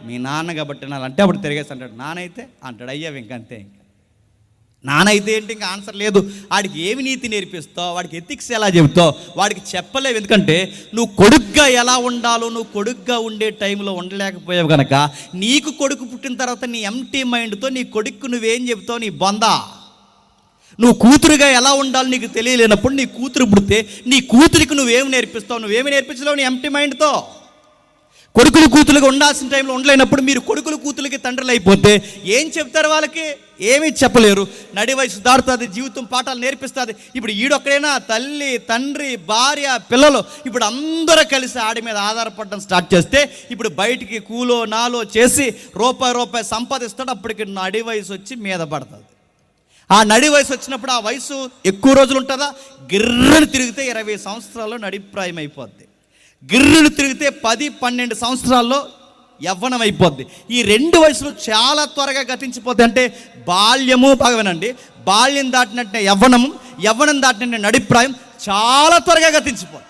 మీ నాన్న కాబట్టి వినాలంటే అప్పుడు తిరిగేసి అంటాడు. నానైతే అంటాడు, అయ్యావు ఇంకంతే. ఇంకా నానైతే ఏంటి, ఇంకా ఆన్సర్ లేదు. వాడికి ఏమి నీతి నేర్పిస్తావు, వాడికి ఎథిక్స్ ఎలా చెబుతావు, వాడికి చెప్పలేవు. ఎందుకంటే నువ్వు కొడుగ్గా ఎలా ఉండాలో నువ్వు కొడుగ్గా ఉండే టైంలో ఉండలేకపోయావు కనుక నీకు కొడుకు పుట్టిన తర్వాత నీ ఎంటీ మైండ్తో నీ కొడుకు నువ్వేం చెబుతావు, నీ బొందా. నువ్వు కూతురుగా ఎలా ఉండాలో నీకు తెలియలేనప్పుడు నీ కూతురు పుడితే నీ కూతురికి నువ్వేమి నేర్పిస్తావు, నువ్వేమి నేర్పించలేవు నీ ఎంటీ మైండ్తో. కొడుకులు కూతురుగా ఉండాల్సిన టైంలో ఉండలేనప్పుడు మీరు కొడుకులు కూతురికి తండ్రులు అయిపోతే ఏం చెప్తారు? వాళ్ళకి ఏమీ చెప్పలేరు. నడి వయసు దాడుతుంది, జీవితం పాఠాలు నేర్పిస్తుంది. ఇప్పుడు ఈడొక్కడైనా తల్లి, తండ్రి, భార్య, పిల్లలు ఇప్పుడు అందరూ కలిసి ఆడి మీద ఆధారపడడం స్టార్ట్ చేస్తే ఇప్పుడు బయటికి కూలో నాలో చేసి రూపాయి సంపాదిస్తాడు. అప్పటికి నడి వయసు వచ్చి మీద పడుతుంది. ఆ నడి వయసు వచ్చినప్పుడు ఆ వయసు ఎక్కువ రోజులు ఉంటుందా? గిర్రని తిరిగితే 20 సంవత్సరాల్లో నడిప్రాయం అయిపోద్ది. గిర్రులు తిరిగితే 10-12 సంవత్సరాల్లో యవ్వనం అయిపోద్ది. ఈ 2 వయసులు చాలా త్వరగా గతించిపోతాయి. అంటే బాల్యము బాగా వినండి, బాల్యం దాటినట్టే యవ్వనము, యవ్వనం దాటినట్టే నడిప్రాయం చాలా త్వరగా గతించిపోతుంది.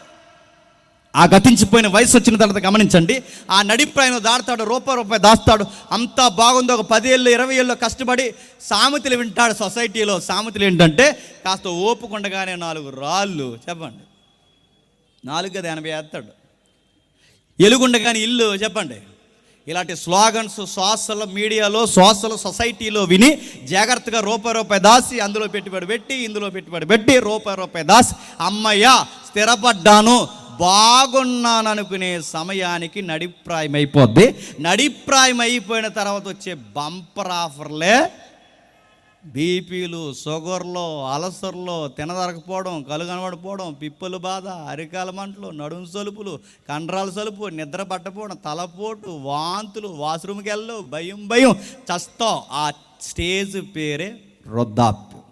ఆ గతించిపోయిన వయసు వచ్చిన తర్వాత గమనించండి, ఆ నడిప్రాయం దాడతాడు, రూపాయి దాస్తాడు. అంతా బాగుంది. ఒక 10 ఏళ్ళు 20 ఏళ్ళు కష్టపడి సామెతలు వింటాడు. సొసైటీలో సామెతలు ఏంటంటే కాస్త ఓపుకుండగానే 4 రాళ్ళు చెప్పండి, 4 గది 80 వేస్తాడు. ఎలుగుండగాని ఇల్లు చెప్పండి. ఇలాంటి స్లోగన్స్ సోషల్ మీడియాలో, సోషల్ సొసైటీలో విని జాగ్రత్తగా రూపాయి దాసి అందులో పెట్టుబడి పెట్టి, ఇందులో పెట్టుబడి పెట్టి రూపాయి దాసి అమ్మయ్య స్థిరపడ్డాను, బాగున్నాను అనుకునే సమయానికి నడిప్రాయం అయిపోద్ది. నడిప్రాయం అయిపోయిన తర్వాత వచ్చే బంపర్ ఆఫర్లే బీపీలు, షుగర్లు, అలసర్లు, తినదరకపోవడం, కలు కనబడిపోవడం, పిప్పలు బాధ, అరికాల మంటలు, నడుము సలుపులు, కండరాల సలుపు, నిద్ర పట్టపోవడం, తలపోటు, వాంతులు, వాష్రూమ్కి వెళ్ళు, భయం చస్తావు. ఆ స్టేజ్ పేరే వృద్ధాప్యం.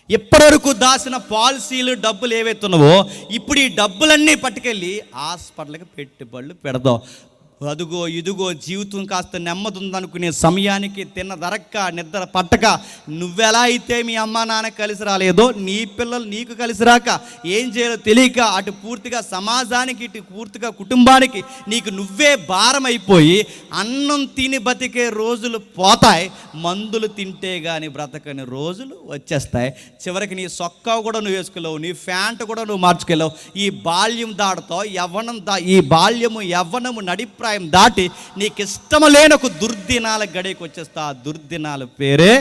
ఇప్పటివరకు దాచిన పాలసీలు, డబ్బులు ఏవైతున్నావో ఇప్పుడు ఈ డబ్బులన్నీ పట్టుకెళ్ళి హాస్పిటల్కి పెట్టుబడులు పెడదాం. అదుగో ఇదుగో జీవితం కాస్త నెమ్మది ఉందనుకునే సమయానికి తిన్నదరక్క, నిద్ర పట్టక, నువ్వెలా అయితే మీ అమ్మ నాన్న కలిసి రాలేదో నీ పిల్లలు నీకు కలిసి రాక ఏం చేయాలో తెలియక అటు పూర్తిగా సమాజానికి, ఇటు పూర్తిగా కుటుంబానికి నీకు నువ్వే భారం అయిపోయి అన్నం తిని బతికే రోజులు పోతాయి. మందులు తింటే కానీ బ్రతకని రోజులు వచ్చేస్తాయి. చివరికి నీ సొక్కా కూడా నువ్వు వేసుకెళ్ళవు, నీ ప్యాంట్ కూడా నువ్వు మార్చుకెళ్ళవు. ఈ బాల్యం దాడుతావు, ఈ బాల్యము యవ్వనము నడిప్రాయం దాటి నీకు ఇష్టము లేని ఒక దుర్దినాల గడికి వచ్చేస్తా. ఆ దుర్దినాల పేరే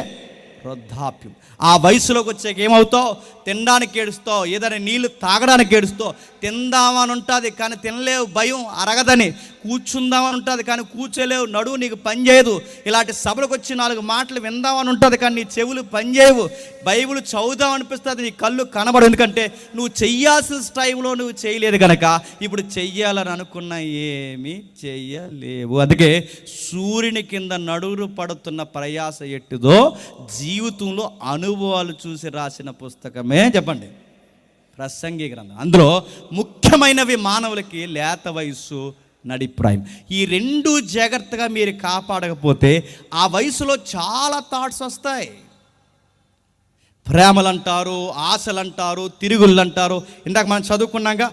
వృద్ధాప్యం. ఆ వయసులోకి వచ్చాక ఏమవుతావు? తినడానికి ఏడుస్తావు, ఏదైనా నీళ్ళు తాగడానికి ఏడుస్తావు. తిందామని ఉంటుంది కానీ తినలేవు, భయం అరగదని. కూర్చుందామని ఉంటుంది కానీ కూర్చోలేవు, నడువు నీకు పని చేయదు. ఇలాంటి సభలకు వచ్చి 4 మాటలు విందామని ఉంటుంది కానీ నీ చెవులు పనిచేయవు. బైబిల్ చదువుదామనిపిస్తుంది, నీ కళ్ళు కనబడు. ఎందుకంటే నువ్వు చెయ్యాల్సిన టైంలో నువ్వు చేయలేదు కనుక ఇప్పుడు చెయ్యాలని అనుకున్న ఏమీ చెయ్యలేవు. అందుకే సూర్యుని కింద నడురు పడుతున్న ప్రయాస ఎట్టుదో జీవితంలో అనుభవాలు చూసి రాసిన పుస్తకమే చెప్పండి ప్రసంగి గ్రంథం. అందులో ముఖ్యమైనవి మానవులకి లేత వయస్సు, నడిప్రాయం. ఈ 2 జాగ్రత్తగా మీరు కాపాడకపోతే ఆ వయసులో చాలా థాట్స్ వస్తాయి. ప్రేమలు అంటారు, ఆశలు అంటారు, తిరుగుళ్ళు అంటారు. ఇందాక మనం చదువుకున్నాక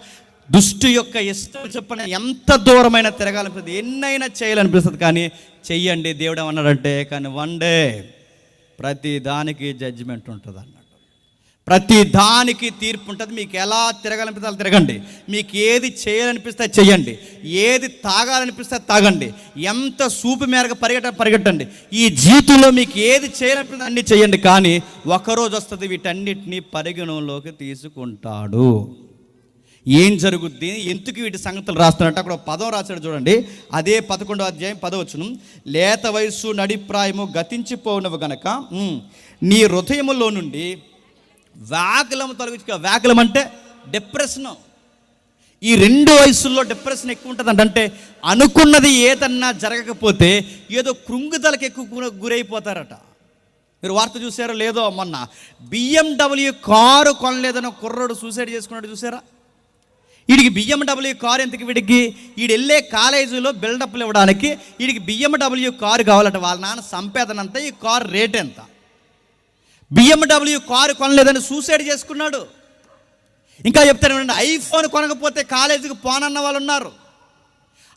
దుష్టు యొక్క ఇష్టం చెప్పిన ఎంత దూరమైన తిరగాలనిపిస్తుంది, ఎన్నైనా చేయాలనిపిస్తుంది. కానీ చెయ్యండి దేవుడు ఏమన్నాడంటే, కానీ వన్ డే ప్రతి దానికి జడ్జిమెంట్ ఉంటుంది అన్నాడు. ప్రతి దానికి తీర్పు ఉంటుంది. మీకు ఎలా తిరగాలనిపిస్తే అలా తిరగండి, మీకు ఏది చేయాలనిపిస్తే చెయ్యండి, ఏది తాగాలనిపిస్తే తాగండి, ఎంత సూపు మేరకు పరిగెట్టండి. ఈ జీవితంలో మీకు ఏది చేయాలనిపిస్తే అన్నీ చేయండి. కానీ ఒకరోజు వస్తుంది వీటన్నిటినీ పరిగణలోకి తీసుకుంటాడు. ఏం జరుగుద్ది, ఎందుకు వీటి సంగతులు రాస్తున్నట్టు అక్కడ పదం రాశాడు చూడండి. అదే 11వ అధ్యాయం 10వ వచనం. లేత వయస్సు నడిప్రాయము గతించిపోవునవు గనక నీ హృదయములో నుండి వ్యాకులము తొలగించుకో. వ్యాకులం అంటే డిప్రెషన్. ఈ 2 వయసుల్లో డిప్రెషన్ ఎక్కువ ఉంటుంది. అంటే అనుకున్నది ఏదన్నా జరగకపోతే ఏదో కృంగుదలకు ఎక్కువ గురైపోతారట. మీరు వార్త చూసారో లేదో, మొన్న BMW కారు కొనలేదని కుర్రోడు సూసైడ్ చేసుకున్నాడు చూసారా? వీడికి BMW కారు ఎందుకు? వీడికి వెళ్ళే కాలేజీలో బిల్డప్లు ఇవ్వడానికి వీడికి BMW కారు కావాలట. వాళ్ళ నాన్న సంపేదనంతా ఈ కారు రేట్ ఎంత? BMW కారు కొనలేదని సూసైడ్ చేసుకున్నాడు. ఇంకా చెప్తాను, ఐఫోన్ కొనకపోతే కాలేజీకి పోనన్న వాళ్ళు ఉన్నారు.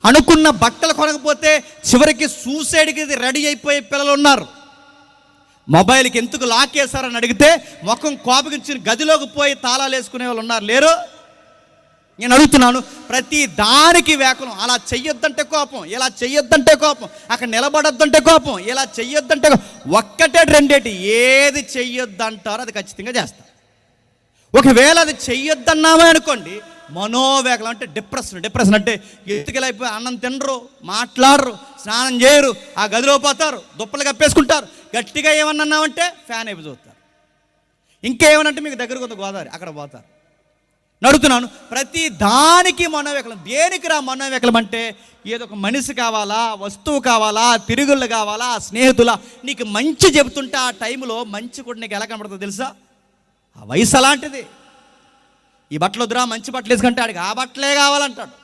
అనుకున్న బట్టలు కొనకపోతే చివరికి సూసైడ్కి రెడీ అయిపోయే పిల్లలు ఉన్నారు. మొబైల్కి ఎందుకు లాక్ వేశారని అడిగితే ముఖం కోపగించిన గదిలోకి పోయి తాళాలు వేసుకునే వాళ్ళు ఉన్నారు. లేరు? నేను అడుగుతున్నాను, ప్రతి దానికి వ్యాకులం. అలా చెయ్యొద్దంటే కోపం, ఇలా చెయ్యొద్దంటే కోపం, అక్కడ నిలబడొద్దంటే కోపం, ఇలా చెయ్యొద్దంటే ఒక్కటే రెండేటి. ఏది చెయ్యొద్దంటారో అది ఖచ్చితంగా చేస్తారు. ఒకవేళ అది చెయ్యొద్దన్నామే అనుకోండి, మనోవేగలం అంటే డిప్రెషన్ అంటే ఎత్తుకెళ్ళి అయిపోయి అన్నం తినరు, మాట్లాడరు, స్నానం చేయరు, ఆ గదిలో పోతారు, దుప్పలు కప్పేసుకుంటారు. గట్టిగా ఏమన్నామంటే ఫ్యాన్ అయిపోయి చూస్తారు. ఇంకేమనంటే మీకు దగ్గర కొంత గోదావరి, అక్కడ పోతారు. నడుతున్నాను, ప్రతి దానికి మనోవేకలం. దేనికి రా మనోవేకలం అంటే ఏదో ఒక మనిషి కావాలా, వస్తువు కావాలా, తిరుగుళ్ళు కావాలా, స్నేహితుల నీకు మంచి చెబుతుంటే ఆ టైంలో మంచి కూడా నీకు ఎలా కనబడుతుందో తెలుసా? ఆ వయసు అలాంటిది. ఈ బట్టలు వద్దురా, మంచి బట్టలు వేసుకుంటే ఆడికి ఆ బట్టలే కావాలంటాడు.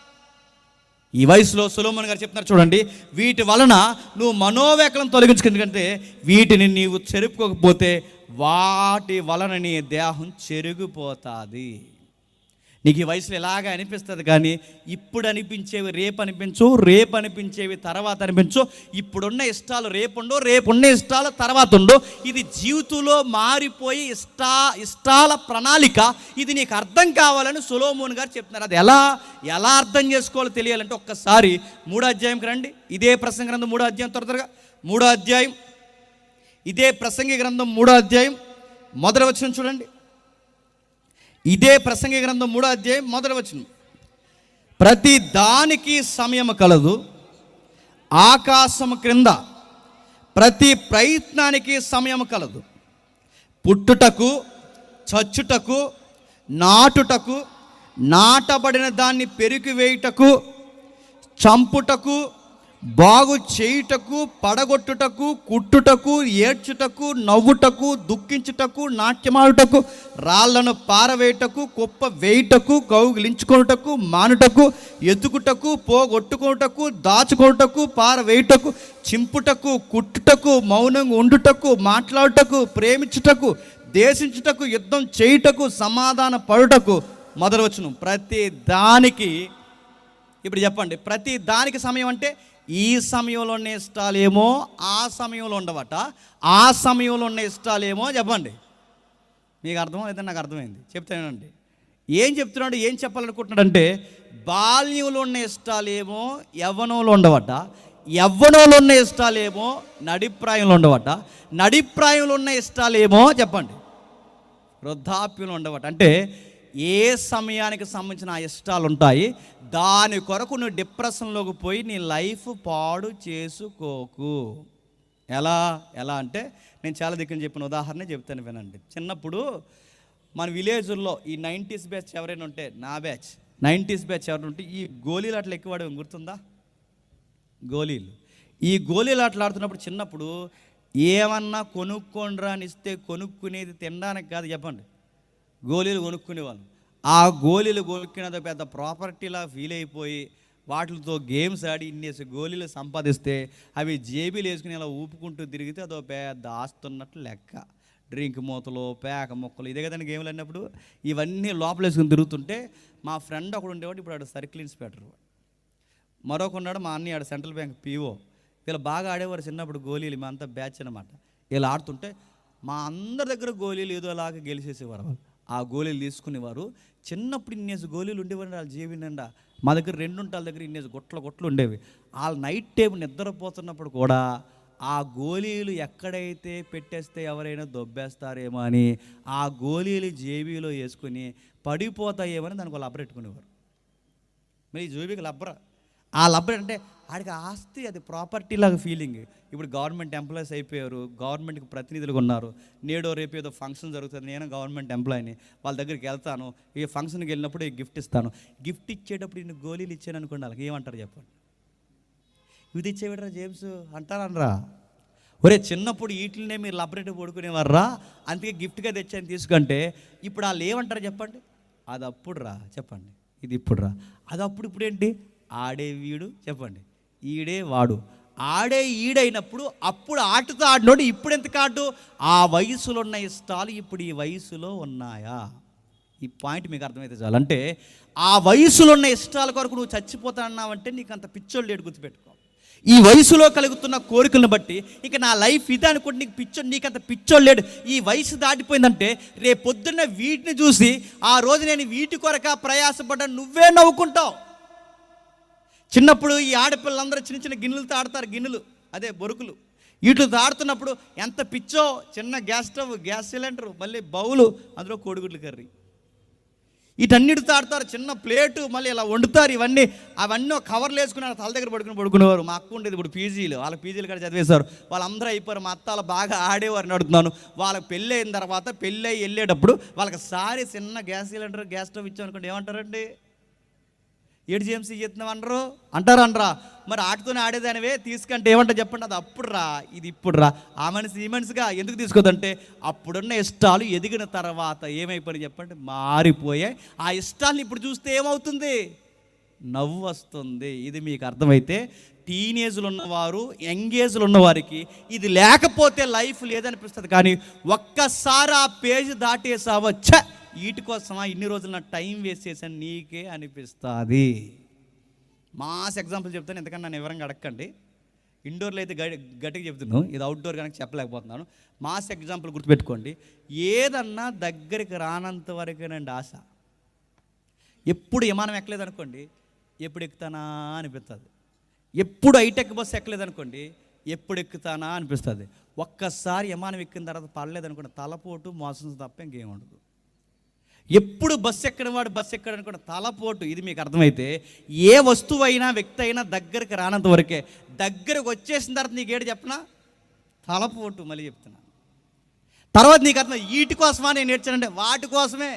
ఈ వయసులో సొలొమోను గారు చెప్తున్నారు చూడండి, వీటి వలన నువ్వు మనోవేకలం తొలగించుకు. ఎందుకంటే వీటిని నీవు చెరుపుకోకపోతే వాటి వలన నీ దేహం చెరిగిపోతుంది. నీకు ఈ వయసులో ఇలాగ అనిపిస్తుంది, కానీ ఇప్పుడు అనిపించేవి రేపు అనిపించు, రేపు అనిపించేవి తర్వాత అనిపించు. ఇప్పుడున్న ఇష్టాలు రేపుండో, రేపున్న ఇష్టాలు తర్వాత ఉండో. ఇది జీవితంలో మారిపోయి ఇష్టాల ప్రణాళిక. ఇది నీకు అర్థం కావాలని సొలొమోను గారు చెప్తున్నారు. అది ఎలా అర్థం చేసుకోవాలో తెలియాలంటే ఒక్కసారి 3వ అధ్యాయంకి రండి. ఇదే ప్రసంగి గ్రంథం 3వ అధ్యాయం, త్వరగా 3వ అధ్యాయం, ఇదే ప్రసంగి గ్రంథం 3వ అధ్యాయం 1వ వచనం చూడండి. ఇదే ప్రసంగి గ్రంథం 3వ అధ్యాయం 1వ వచనం. ప్రతి దానికి సమయము కలదు, ఆకాశము క్రింద ప్రతి ప్రయత్నానికి సమయము కలదు. పుట్టుటకు, చచ్చుటకు, నాటుటకు, నాటబడిన దాన్ని పెరికివేయుటకు, చంపుటకు, బాగు చేయుటకు, పడగొట్టుటకు, కుట్టుటకు, ఏడ్చుటకు, నవ్వుటకు, దుఃఖించుటకు, నాట్యమాడుటకు, రాళ్లను పారవేయుటకు, కుప్ప వేయుటకు, కౌగిలించుకొనుటకు, మానుటకు, ఎతుకుటకు, పోగొట్టుకొనుటకు, దాచుకొనుటకు, పారవేయుటకు, చింపుటకు, కుట్టుటకు, మౌనంగా ఉండుటకు, మాట్లాడుటకు, ప్రేమించుటకు, దేశించుటకు, యుద్ధం చేయుటకు, సమాధాన పడుటకు. 1వ వచనం. ప్రతి దానికి, ఇప్పుడు చెప్పండి, ప్రతి దానికి సమయం అంటే ఈ సమయంలో ఉన్న ఇష్టాలేమో ఆ సమయంలో ఉండవట, ఆ సమయంలో ఉన్న ఇష్టాలేమో చెప్పండి. మీకు అర్థమైతే నాకు అర్థమైంది, చెప్తానండి. ఏం చెప్తున్నాడు, ఏం చెప్పాలనుకుంటున్నాడంటే బాల్యంలో ఉన్న ఇష్టాలేమో యవ్వనంలో ఉండవట, యవ్వనంలో ఉన్న ఇష్టాలేమో నడిప్రాయంలో ఉండవట, నడిప్రాయంలో ఉన్న ఇష్టాలేమో చెప్పండి వృద్ధాప్యంలో ఉండవట. అంటే ఏ సమయానికి సంబంధించిన ఆ ఇష్టాలు ఉంటాయి, దాని కొరకు నువ్వు డిప్రెషన్లోకి పోయి నీ లైఫ్ పాడు చేసుకోకు. ఎలా అంటే నేను చాలా దగ్గర చెప్పిన ఉదాహరణ చెప్తాను వినండి. చిన్నప్పుడు మన విలేజ్లో ఈ 90s బ్యాచ్ ఎవరైనా ఉంటే, నా బ్యాచ్ 90s బ్యాచ్ ఎవరైనా ఉంటే ఈ గోళీలు అట్లా ఎక్కువ ఆడేవి గుర్తుందా? గోళీలు. ఈ గోళీలు ఆటలు ఆడుతున్నప్పుడు చిన్నప్పుడు ఏమన్నా కొనుక్కోండ్రా అని ఇస్తే కొనుక్కునేది తినడానికి కాదు చెప్పండి, గోళీలు కొనుక్కునేవాళ్ళు. ఆ గోళీలు కొనుక్కునేది పెద్ద ప్రాపర్టీలా ఫీల్ అయిపోయి వాటితో గేమ్స్ ఆడి ఇన్నేసి గోళీలు సంపాదిస్తే అవి జేబీలు వేసుకుని ఇలా ఊపుకుంటూ తిరిగితే అదో పెద్ద ఆస్తున్నట్లు లెక్క. డ్రింక్ మూతలు, పేక మొక్కలు, ఇదే కదండి గేమ్లు అన్నప్పుడు. ఇవన్నీ లోపల వేసుకుని తిరుగుతుంటే మా ఫ్రెండ్ ఒకడు ఉండేవాడు, ఇప్పుడు ఆడు సర్కిల్ ఇన్స్పెక్టర్. మరొకన్నాడు మా అన్నయ్య, ఆడు సెంట్రల్ బ్యాంక్ పీఓ. వీళ్ళు బాగా ఆడేవారు చిన్నప్పుడు గోళీలు, మా అంతా బ్యాచ్ అనమాట. వీళ్ళు ఆడుతుంటే మా అందరి దగ్గర గోళీలు ఏదోలాగా గెలిచేసేవారు. ఆ గోళీలు తీసుకునేవారు. చిన్నప్పుడు ఇన్నేసి గోళీలు ఉండేవారు వాళ్ళ జీవి నిండా. మా దగ్గర 2 వాళ్ళ దగ్గర ఇన్నేసి గొట్లు ఉండేవి. వాళ్ళ నైట్ టైం నిద్రపోతున్నప్పుడు కూడా ఆ గోళీలు ఎక్కడైతే పెట్టేస్తే ఎవరైనా దొబ్బేస్తారేమో అని ఆ గోళీలు జేబీలో వేసుకుని పడిపోతాయేమని దానికి వాళ్ళు లబ్బరెట్టుకునేవారు. మరి ఈ జేబీకి లబ్బర, ఆ లబ్బర్ అంటే ఆడికి ఆస్తి, అది ప్రాపర్టీ లాగా ఫీలింగ్. ఇప్పుడు గవర్నమెంట్ ఎంప్లాయీస్ అయిపోయారు, గవర్నమెంట్కి ప్రతినిధులుగా ఉన్నారు. నేడో రేపు ఏదో ఫంక్షన్ జరుగుతుంది, నేను గవర్నమెంట్ ఎంప్లాయీని, వాళ్ళ దగ్గరికి వెళ్తాను, ఈ ఫంక్షన్కి వెళ్ళినప్పుడు ఈ గిఫ్ట్ ఇస్తాను. గిఫ్ట్ ఇచ్చేటప్పుడు ఇన్ని గోళీలు ఇచ్చాను అనుకోండి, వాళ్ళకి ఏమంటారు చెప్పండి? ఇది ఇచ్చేవిడరా జేమ్స్ అంటారనరా? ఒరే చిన్నప్పుడు వీటినే మీరు లబరేటరీ పడుకునేవారా, అందుకే గిఫ్ట్గా తెచ్చాను తీసుకుంటే ఇప్పుడు వాళ్ళు ఏమంటారు చెప్పండి? అది అప్పుడు రా చెప్పండి, ఇది ఇప్పుడు రా. అది అప్పుడు ఇప్పుడు ఏంటి? ఆడే వీడు చెప్పండి, ఈడే వాడు. ఆడే ఈడైనప్పుడు అప్పుడు ఆటతో ఆడినోడు ఇప్పుడు ఎంత కాడు? ఆ వయసులో ఉన్న ఇష్టాలు ఇప్పుడు ఈ వయసులో ఉన్నాయా? ఈ పాయింట్ మీకు అర్థమైతే చాలు. అంటే ఆ వయసులో ఉన్న ఇష్టాల కొరకు నువ్వు చచ్చిపోతాన్నావంటే నీకు అంత పిచ్చోళ్ళు లేడు, గుర్తుపెట్టుకో. ఈ వయసులో కలుగుతున్న కోరికలను బట్టి ఇక నా లైఫ్ ఇదే అనుకుంటే నీకు అంత పిచ్చోళ్ళు లేడు. ఈ వయసు దాటిపోయిందంటే రేపు పొద్దున్న వీటిని చూసి ఆ రోజు నేను వీటి కొరక ప్రయాసపడ్డాను నువ్వే నవ్వుకుంటావు. చిన్నప్పుడు ఈ ఆడపిల్లలందరూ చిన్న చిన్న గిన్నెలతో ఆడతారు, గిన్నెలు అదే బొరుకులు, వీటితో ఆడుతున్నప్పుడు ఎంత పిచ్చో. చిన్న గ్యాస్ స్టవ్, గ్యాస్ సిలిండరు, మళ్ళీ బౌలు, అందులో కోడిగుడ్లు కర్రీ, వీటన్నిటితో ఆడతారు. చిన్న ప్లేటు, మళ్ళీ ఇలా వండుతారు. అవన్నీ కవర్లు వేసుకున్నారు, తల దగ్గర పడుకునేవారు. మా అక్క ఉండేది ఇప్పుడు పీజీలు, వాళ్ళకి పీజీలు కూడా చదివేశారు. వాళ్ళందరూ అయిపోయారు. మా అత్తాలు బాగా ఆడేవారిని అడుగుతున్నాను. వాళ్ళకి పెళ్ళి అయిన తర్వాత పెళ్ళి అయ్యి వెళ్ళేటప్పుడు వాళ్ళకి సారి చిన్న గ్యాస్ సిలిండర్, గ్యాస్ స్టవ్ ఇచ్చామనుకోండి, ఏమంటారండి? ఏడు జేమ్స్ చేస్తున్నావు అంటారా? మరి ఆటతోనే ఆడేదానివే తీసుకుంటే ఏమంటారు చెప్పండి? అది అప్పుడు రా, ఇది ఇప్పుడు రా. ఆ మనిషి ఈ మనిషిగా ఎందుకు తీసుకోదంటే అప్పుడున్న ఇష్టాలు ఎదిగిన తర్వాత ఏమైపోయి చెప్పండి? మారిపోయాయి. ఆ ఇష్టాలను ఇప్పుడు చూస్తే ఏమవుతుంది? నవ్వు వస్తుంది. ఇది మీకు అర్థమైతే టీనేజ్లో ఉన్నవారు, యంగేజ్లో ఉన్నవారికి ఇది లేకపోతే లైఫ్ లేదనిపిస్తుంది. కానీ ఒక్కసారి ఆ పేజ్ దాటేసావచ్చ, వీటి కోసమా ఇన్ని రోజులు నా టైం వేస్ట్ చేశాను నీకే అనిపిస్తుంది. మాస్ ఎగ్జాంపుల్ చెప్తాను, ఎందుకన్నా నన్ను వివరంగా అడగండి. ఇండోర్లో అయితే గట్టిగా చెప్తున్నాను, ఇది అవుట్డోర్ కనుక చెప్పలేకపోతున్నాను. మాస్ ఎగ్జాంపుల్ గుర్తుపెట్టుకోండి. ఏదన్నా దగ్గరికి రానంత వరకేనండి ఆశ. ఎప్పుడు విమానం ఎక్కలేదు అనుకోండి, ఎప్పుడు ఎక్కుతానా అనిపిస్తుంది. ఎప్పుడు హైటెక్ బస్సు ఎక్కలేదు అనుకోండి, ఎప్పుడు ఎక్కుతానా అనిపిస్తుంది. ఒక్కసారి విమానం ఎక్కిన తర్వాత పడలేదు అనుకోండి, తలపోటు, మోసం తప్ప ఇంకేం ఉండదు. ఎప్పుడు బస్సు ఎక్కడవాడు బస్సు ఎక్కడనుకున్న తలపోటు. ఇది మీకు అర్థమైతే ఏ వస్తువు అయినా వ్యక్తి అయినా దగ్గరికి రానంత వరకే. దగ్గరకు వచ్చేసిన తర్వాత నీకేడు చెప్పనా? తలపోటు. మళ్ళీ చెప్తున్నా. తర్వాత నీకు అర్థం, వీటి కోసమా నేను నేర్చానంటే వాటి కోసమే.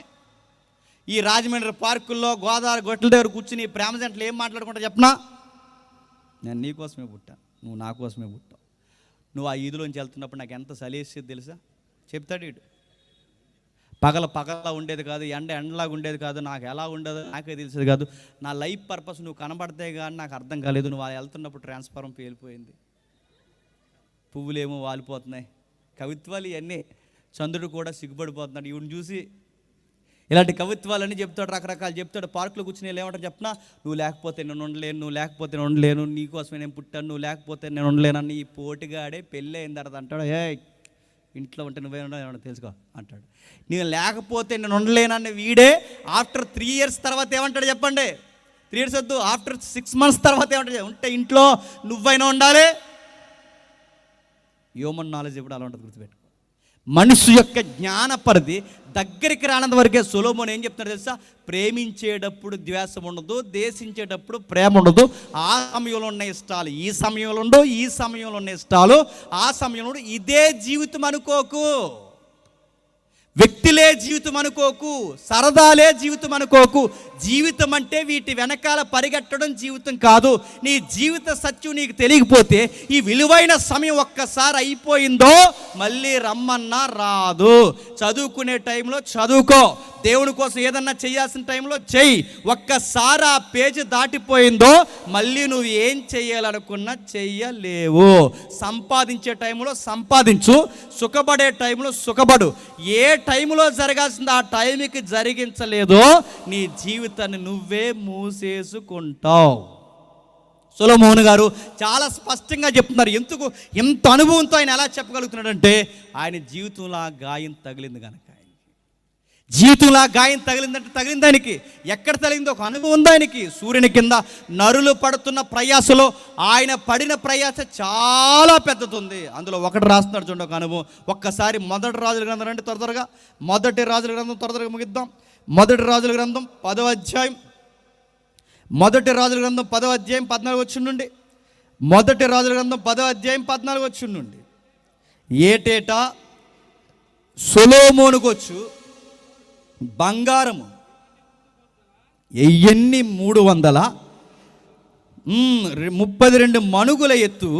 ఈ రాజమండ్రి పార్కుల్లో, గోదావరి గొట్టల దగ్గర కూర్చుని ప్రేమ జంటలు ఏం మాట్లాడుకుంటా చెప్పనా? నేను నీ కోసమే పుట్టా, నువ్వు నా కోసమే పుట్టావు. నువ్వు ఆ ఈదులోంచి వెళ్తున్నప్పుడు నాకు ఎంత సలేసేది తెలుసా? చెప్తాడు వీడు. పగల ఉండేది కాదు, ఎండలాగా ఉండేది కాదు, నాకు ఎలా ఉండదు నాకే తెలిసేది కాదు. నా లైఫ్ పర్పస్ నువ్వు కనబడితే కానీ నాకు అర్థం కాలేదు. నువ్వు వెళ్తున్నప్పుడు ట్రాన్స్ఫారం పేలిపోయింది, పువ్వులేమో వాలిపోతున్నాయి, కవిత్వాలు ఇవన్నీ. చంద్రుడు కూడా సిగ్గుపడిపోతున్నాడు ఈవిని చూసి. ఇలాంటి కవిత్వాలన్నీ చెప్తాడు, రకరకాలు చెప్తాడు. పార్కులో కూర్చుని ఏమంటారు చెప్పనా? నువ్వు లేకపోతే నేను ఉండలేను, నువ్వు లేకపోతే నేను ఉండలేను, నీకోసమే నేను పుట్టాను, నువ్వు లేకపోతే నేను ఉండలేనని ఈ పోటుగాడే పెళ్ళి అయిన తర్వాత అంటాడు, ఏ ఇంట్లో ఉంటే నువ్వే ఉండవు తెలుసుకో అంటాడు. నేను లేకపోతే నేను ఉండలేనని వీడే ఆఫ్టర్ 3 years తర్వాత ఏమంటాడు చెప్పండి? 3 years వద్దు, ఆఫ్టర్ 6 months తర్వాత ఏమంటాడు? ఉంటే ఇంట్లో నువ్వైనా ఉండాలి. హ్యూమన్ నాలెడ్జ్ ఎప్పుడు అలా ఉంటుంది, గుర్తుపెట్టుకో. మనిషి యొక్క జ్ఞాన పరిధి దగ్గరికి రానంత వరకే. సొలొమోను ఏం చెప్తున్నాడు తెలుసా? ప్రేమించేటప్పుడు ద్వేషం ఉండదు, దేశించేటప్పుడు ప్రేమ ఉండదు. ఆ సమయంలో ఉన్న ఇష్టాలు ఈ సమయంలో ఉండవు, ఈ సమయంలో ఉన్న ఇష్టాలు ఆ సమయంలో. ఇదే జీవితం అనుకోకు, వ్యక్తులే జీవితం అనుకోకు, సరదాలే జీవితం అనుకోకు. జీవితం అంటే వీటి వెనకాల పరిగెట్టడం జీవితం కాదు. నీ జీవిత సత్యం నీకు తెలియకపోతే ఈ విలువైన సమయం ఒక్కసారి అయిపోయిందో మళ్ళీ రమ్మన్నా రాదు. చదువుకునే టైంలో చదువుకో, దేవుని కోసం ఏదన్నా చేయాల్సిన టైంలో చెయ్యి. ఒక్కసారి ఆ పేజీ దాటిపోయిందో మళ్ళీ నువ్వు ఏం చెయ్యాలనుకున్నా చెయ్యలేవు. సంపాదించే టైంలో సంపాదించు, సుఖపడే టైంలో సుఖపడు. ఏ టైంలో జరగాల్సింది ఆ టైంకి జరిగించలేదో నీ జీవితాన్ని నువ్వే మూసేసుకుంటావు. సొలొమోను గారు చాలా స్పష్టంగా చెప్తున్నారు. ఎందుకు ఎంత అనుభవంతో ఆయన ఎలా చెప్పగలుగుతున్నాడంటే ఆయన జీవితంలో ఆ గాయం తగిలింది కనుక. జీవితంలో ఆ గాయం తగిలిందంటే తగిలింది ఆయనకి. ఎక్కడ తగిలిందో ఒక అనుభవం ఉంది ఆయనకి. సూర్యుని కింద నరులు పడుతున్న ప్రయాసలో ఆయన పడిన ప్రయాస చాలా పెద్దది. అందులో ఒకటి రాస్తున్నాడు చూడండి, ఒక అనుభవం. ఒక్కసారి మొదటి రాజుల గ్రంథం రండి త్వరగా. మొదటి రాజుల గ్రంథం త్వరగా ముగిద్దాం. మొదటి రాజుల గ్రంథం 10వ అధ్యాయం. మొదటి రాజుల గ్రంథం 10వ అధ్యాయం 14 వచనం నుండి. మొదటి రాజుల గ్రంథం 10వ అధ్యాయం 14 వచనం నుండి. ఏటేటా సొలొమోనుకొచ్చు బంగారము 332 మణుగుల ఎత్తు,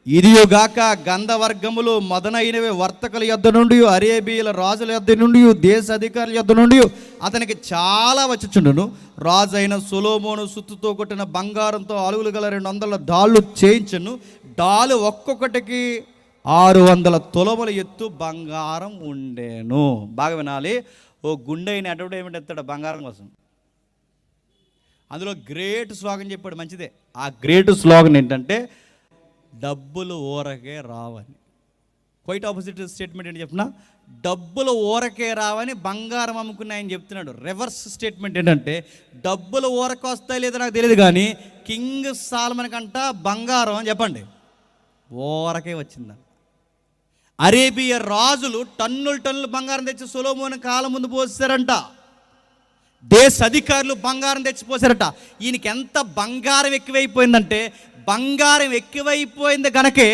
ఇదియుగాక గంధవర్గములు మొదలైనవి వర్తకుల యొద్ద నుండి, అరేబియల రాజుల యొద్ద నుండి, దేశ అధికారుల యొద్ద నుండి అతనికి చాలా వచ్చుచుండును. రాజు అయిన సొలొమోను సుత్తుతో కొట్టిన బంగారంతో అలుగులు గల 200 డాళ్ళు చేయించను. డాలు ఒక్కొక్కటికి 600 తులముల ఎత్తు బంగారం ఉండేను. బాగా వినాలి. ఓ గుండె అయిన అడ్వర్టైజ్మెంట్ ఎత్తాడు బంగారం కోసం. అందులో గ్రేట్ స్లోగన్ చెప్పాడు, మంచిదే. ఆ గ్రేట్ స్లోగన్ ఏంటంటే డబ్బులు ఊరకే రావని. క్వైట్ ఆపోజిట్ స్టేట్మెంట్ ఏంటి చెప్పిన, డబ్బులు ఊరకే రావని బంగారం అమ్ముకుని ఆయన చెప్తున్నాడు. రివర్స్ స్టేట్మెంట్ ఏంటంటే డబ్బులు ఊరకే వస్తాయి లేదో నాకు తెలియదు కానీ కింగ్ సాల్మన్ కంట బంగారం చెప్పండి ఊరకే వచ్చిందంట. అరేబియా రాజులు టన్నులు బంగారం తెచ్చి సొలొమోను కాలం ముందు పోసారంట. దేశ అధికారులు బంగారం తెచ్చిపోసారట. ఈయనకి ఎంత బంగారం ఎక్కువైపోయిందంటే, బంగారం ఎక్కువైపోయింది కనుకే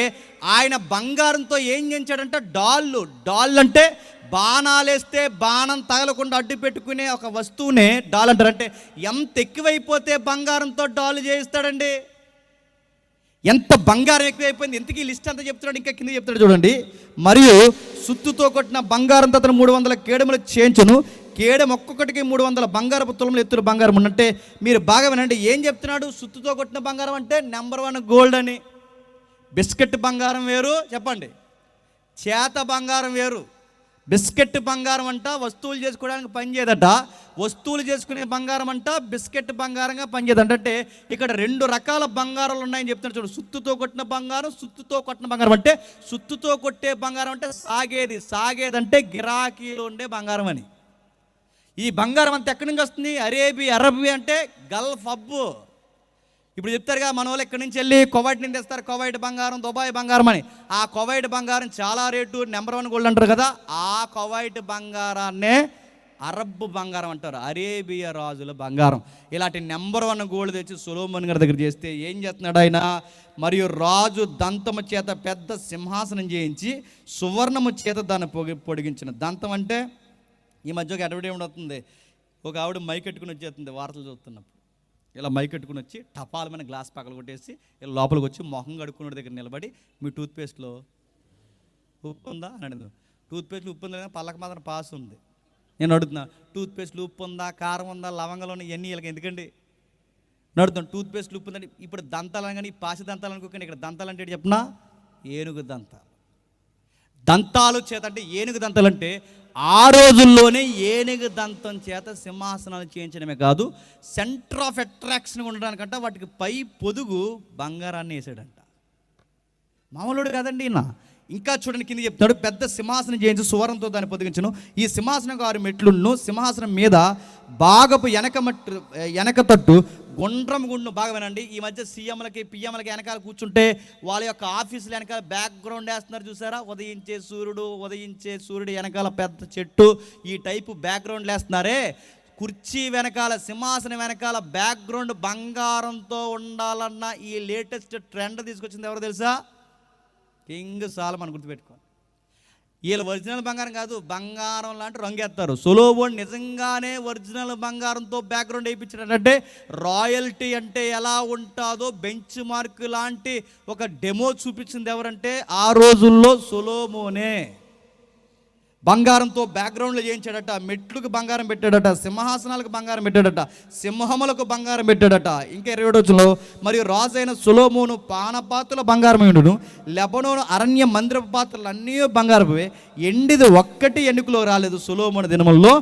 ఆయన బంగారంతో ఏం చేయించాడంటే డాళ్ళు అంటే బాణాలేస్తే బాణం తగలకుండా అడ్డు పెట్టుకునే ఒక వస్తువునే డాల్ అంటారు. అంటే ఎంత ఎక్కువైపోతే బంగారంతో డాళ్ళు చేయిస్తాడండి. ఎంత బంగారం ఎక్కువైపోయింది. ఎంతకీ లిస్ట్ అంతా చెప్తున్నాడు, ఇంకా కింద చెప్తాడు చూడండి. మరియు సుత్తుతో కొట్టిన బంగారంతో అతను 300 కేడములు చేయించును. కేడెం ఒక్కొక్కటికి 300 బంగారపు తులములు ఎత్తున బంగారం అంటే మీరు బాగా వినండి. ఏం చెప్తున్నాడు? సుత్తుతో కొట్టిన బంగారం అంటే నెంబర్ 1 గోల్డ్ అని. బిస్కెట్ బంగారం వేరు చెప్పండి, చేత బంగారం వేరు. బిస్కెట్ బంగారం అంట వస్తువులు చేసుకోవడానికి పనిచేయదట, వస్తువులు చేసుకునే బంగారం అంట బిస్కెట్ బంగారంగా పనిచేయదంట. అంటే ఇక్కడ 2 రకాల బంగారాలు ఉన్నాయని చెప్తున్నాడు చూడు. సుత్తుతో కొట్టిన బంగారం, సుత్తుతో కొట్టిన బంగారం. అంటే సుత్తుతో కొట్టే బంగారం అంటే సాగేదంటే గిరాకీలో ఉండే బంగారం అని. ఈ బంగారం అంతా ఎక్కడి నుంచి వస్తుంది? అరబీ అంటే గల్ఫ్ అబ్బు. ఇప్పుడు చెప్తారుగా మన వాళ్ళు ఎక్కడి నుంచి వెళ్ళి కువైట్ నుంచి తెస్తారు, కువైట్ బంగారం, దుబాయ్ బంగారం అని. ఆ కువైట్ బంగారం చాలా రేటు, నెంబర్ 1 గోల్డ్ అంటారు కదా. ఆ కువైట్ బంగారాన్నే అరబ్ బంగారం అంటారు, అరేబియా రాజుల బంగారం. ఇలాంటి నెంబర్ 1 గోల్డ్ తెచ్చి సొలొమోను గారి దగ్గర చేస్తే ఏం చేస్తున్నాడు ఆయన? మరియు రాజు దంతము చేత పెద్ద సింహాసనం చేయించి సువర్ణము చేత దాన్ని పొడిగించిన. దంతం అంటే ఈ మధ్య ఒక అడ్వర్టైజ్మెంట్ అవుతుంది. ఒక ఆవిడ మైక్ ఎట్టుకుని వచ్చేస్తుంది వార్తలు చూస్తున్నప్పుడు. ఇలా మైక్ ఎట్టుకుని వచ్చి టపాలమైన గ్లాస్ పక్కలు కొట్టేసి ఇలా లోపలికి వచ్చి మొహం కడుక్కునే దగ్గర నిలబడి, మీ టూత్పేస్ట్లో ఉప్పు ఉందా అని అడిగింది. టూత్పేస్ట్లో ఉప్పు ఉందా? పళ్ళకి మాత్రం పాస్ ఉంది. నేను అడుగుతున్నా, టూత్పేస్ట్లో ఉప్పు ఉందా, కారం ఉందా, లవంగాలు ఉన్నాయి, ఇవన్నీ వీళ్ళకి ఎందుకండి నడుతున్నాను. టూత్పేస్ట్లో ఉప్పు ఉందండి. ఇప్పుడు దంతాలని కానీ పాసి దంతాలు అనుకోకండి. ఇక్కడ దంతాలు అంటే చెప్పినా ఏనుగు దంతాలు. దంతాలు చేత అంటే ఏనుగు దంతాలు అంటే ఆ రోజుల్లోనే ఏనుగు దంతం చేత సింహాసనాలు చేయించడమే కాదు, సెంటర్ ఆఫ్ అట్రాక్షన్ ఉండడానికంట వాటికి పై పొదుగు బంగారాన్ని వేసాడంట. మామూలుడు కాదండి ఈయన. ఇంకా చూడండి కింద చెప్తాడు, పెద్ద సింహాసనం చేయించి సువర్ణంతో దాన్ని పొదిగించను. ఈ సింహాసనం 6 మెట్లును. సింహాసనం మీద బాగపు వెనక తట్టు గుండ్రం గుండు. బాగా వినండి. ఈ మధ్య సీఎంలకి పిఎంలకి వెనకాల కూర్చుంటే వాళ్ళ యొక్క ఆఫీసులు వెనకాల బ్యాక్గ్రౌండ్ వేస్తున్నారు చూసారా? ఉదయించే సూర్యుడు వెనకాల పెద్ద చెట్టు, ఈ టైపు బ్యాక్గ్రౌండ్ వేస్తున్నారే. కుర్చీ వెనకాల, సింహాసనం వెనకాల బ్యాక్గ్రౌండ్ బంగారంతో ఉండాలన్న ఈ లేటెస్ట్ ట్రెండ్ తీసుకొచ్చింది ఎవరు తెలుసా? King salmon. గుర్తుపెట్టుకో, వీళ్ళు ఒరిజినల్ బంగారం కాదు, బంగారం లాంటి రంగేస్తారు. సొలొమోను నిజంగానే ఒరిజినల్ బంగారంతో బ్యాక్గ్రౌండ్ వేయించాడంటే రాయల్టీ అంటే ఎలా ఉంటుందో బెంచ్ మార్క్ లాంటి ఒక డెమో చూపించింది ఎవరంటే ఆ రోజుల్లో సొలొమోనే. బంగారంతో బ్యాక్గ్రౌండ్లో చేయించాడట, మెట్లకు బంగారం పెట్టాడట, సింహాసనాలకు బంగారం పెట్టాడట, సింహములకు బంగారం పెట్టాడట. ఇంకా 27వ వచనంలో, మరియు రాజైన సొలొమోను పానపాత్రల బంగారమైనను, లెబనోను అరణ్య మందిర పాత్రలు అన్నీ బంగారపువే. ఎండిది ఒక్కటి ఎన్నికలో రాలేదు. సొలొమోను దినముల్లో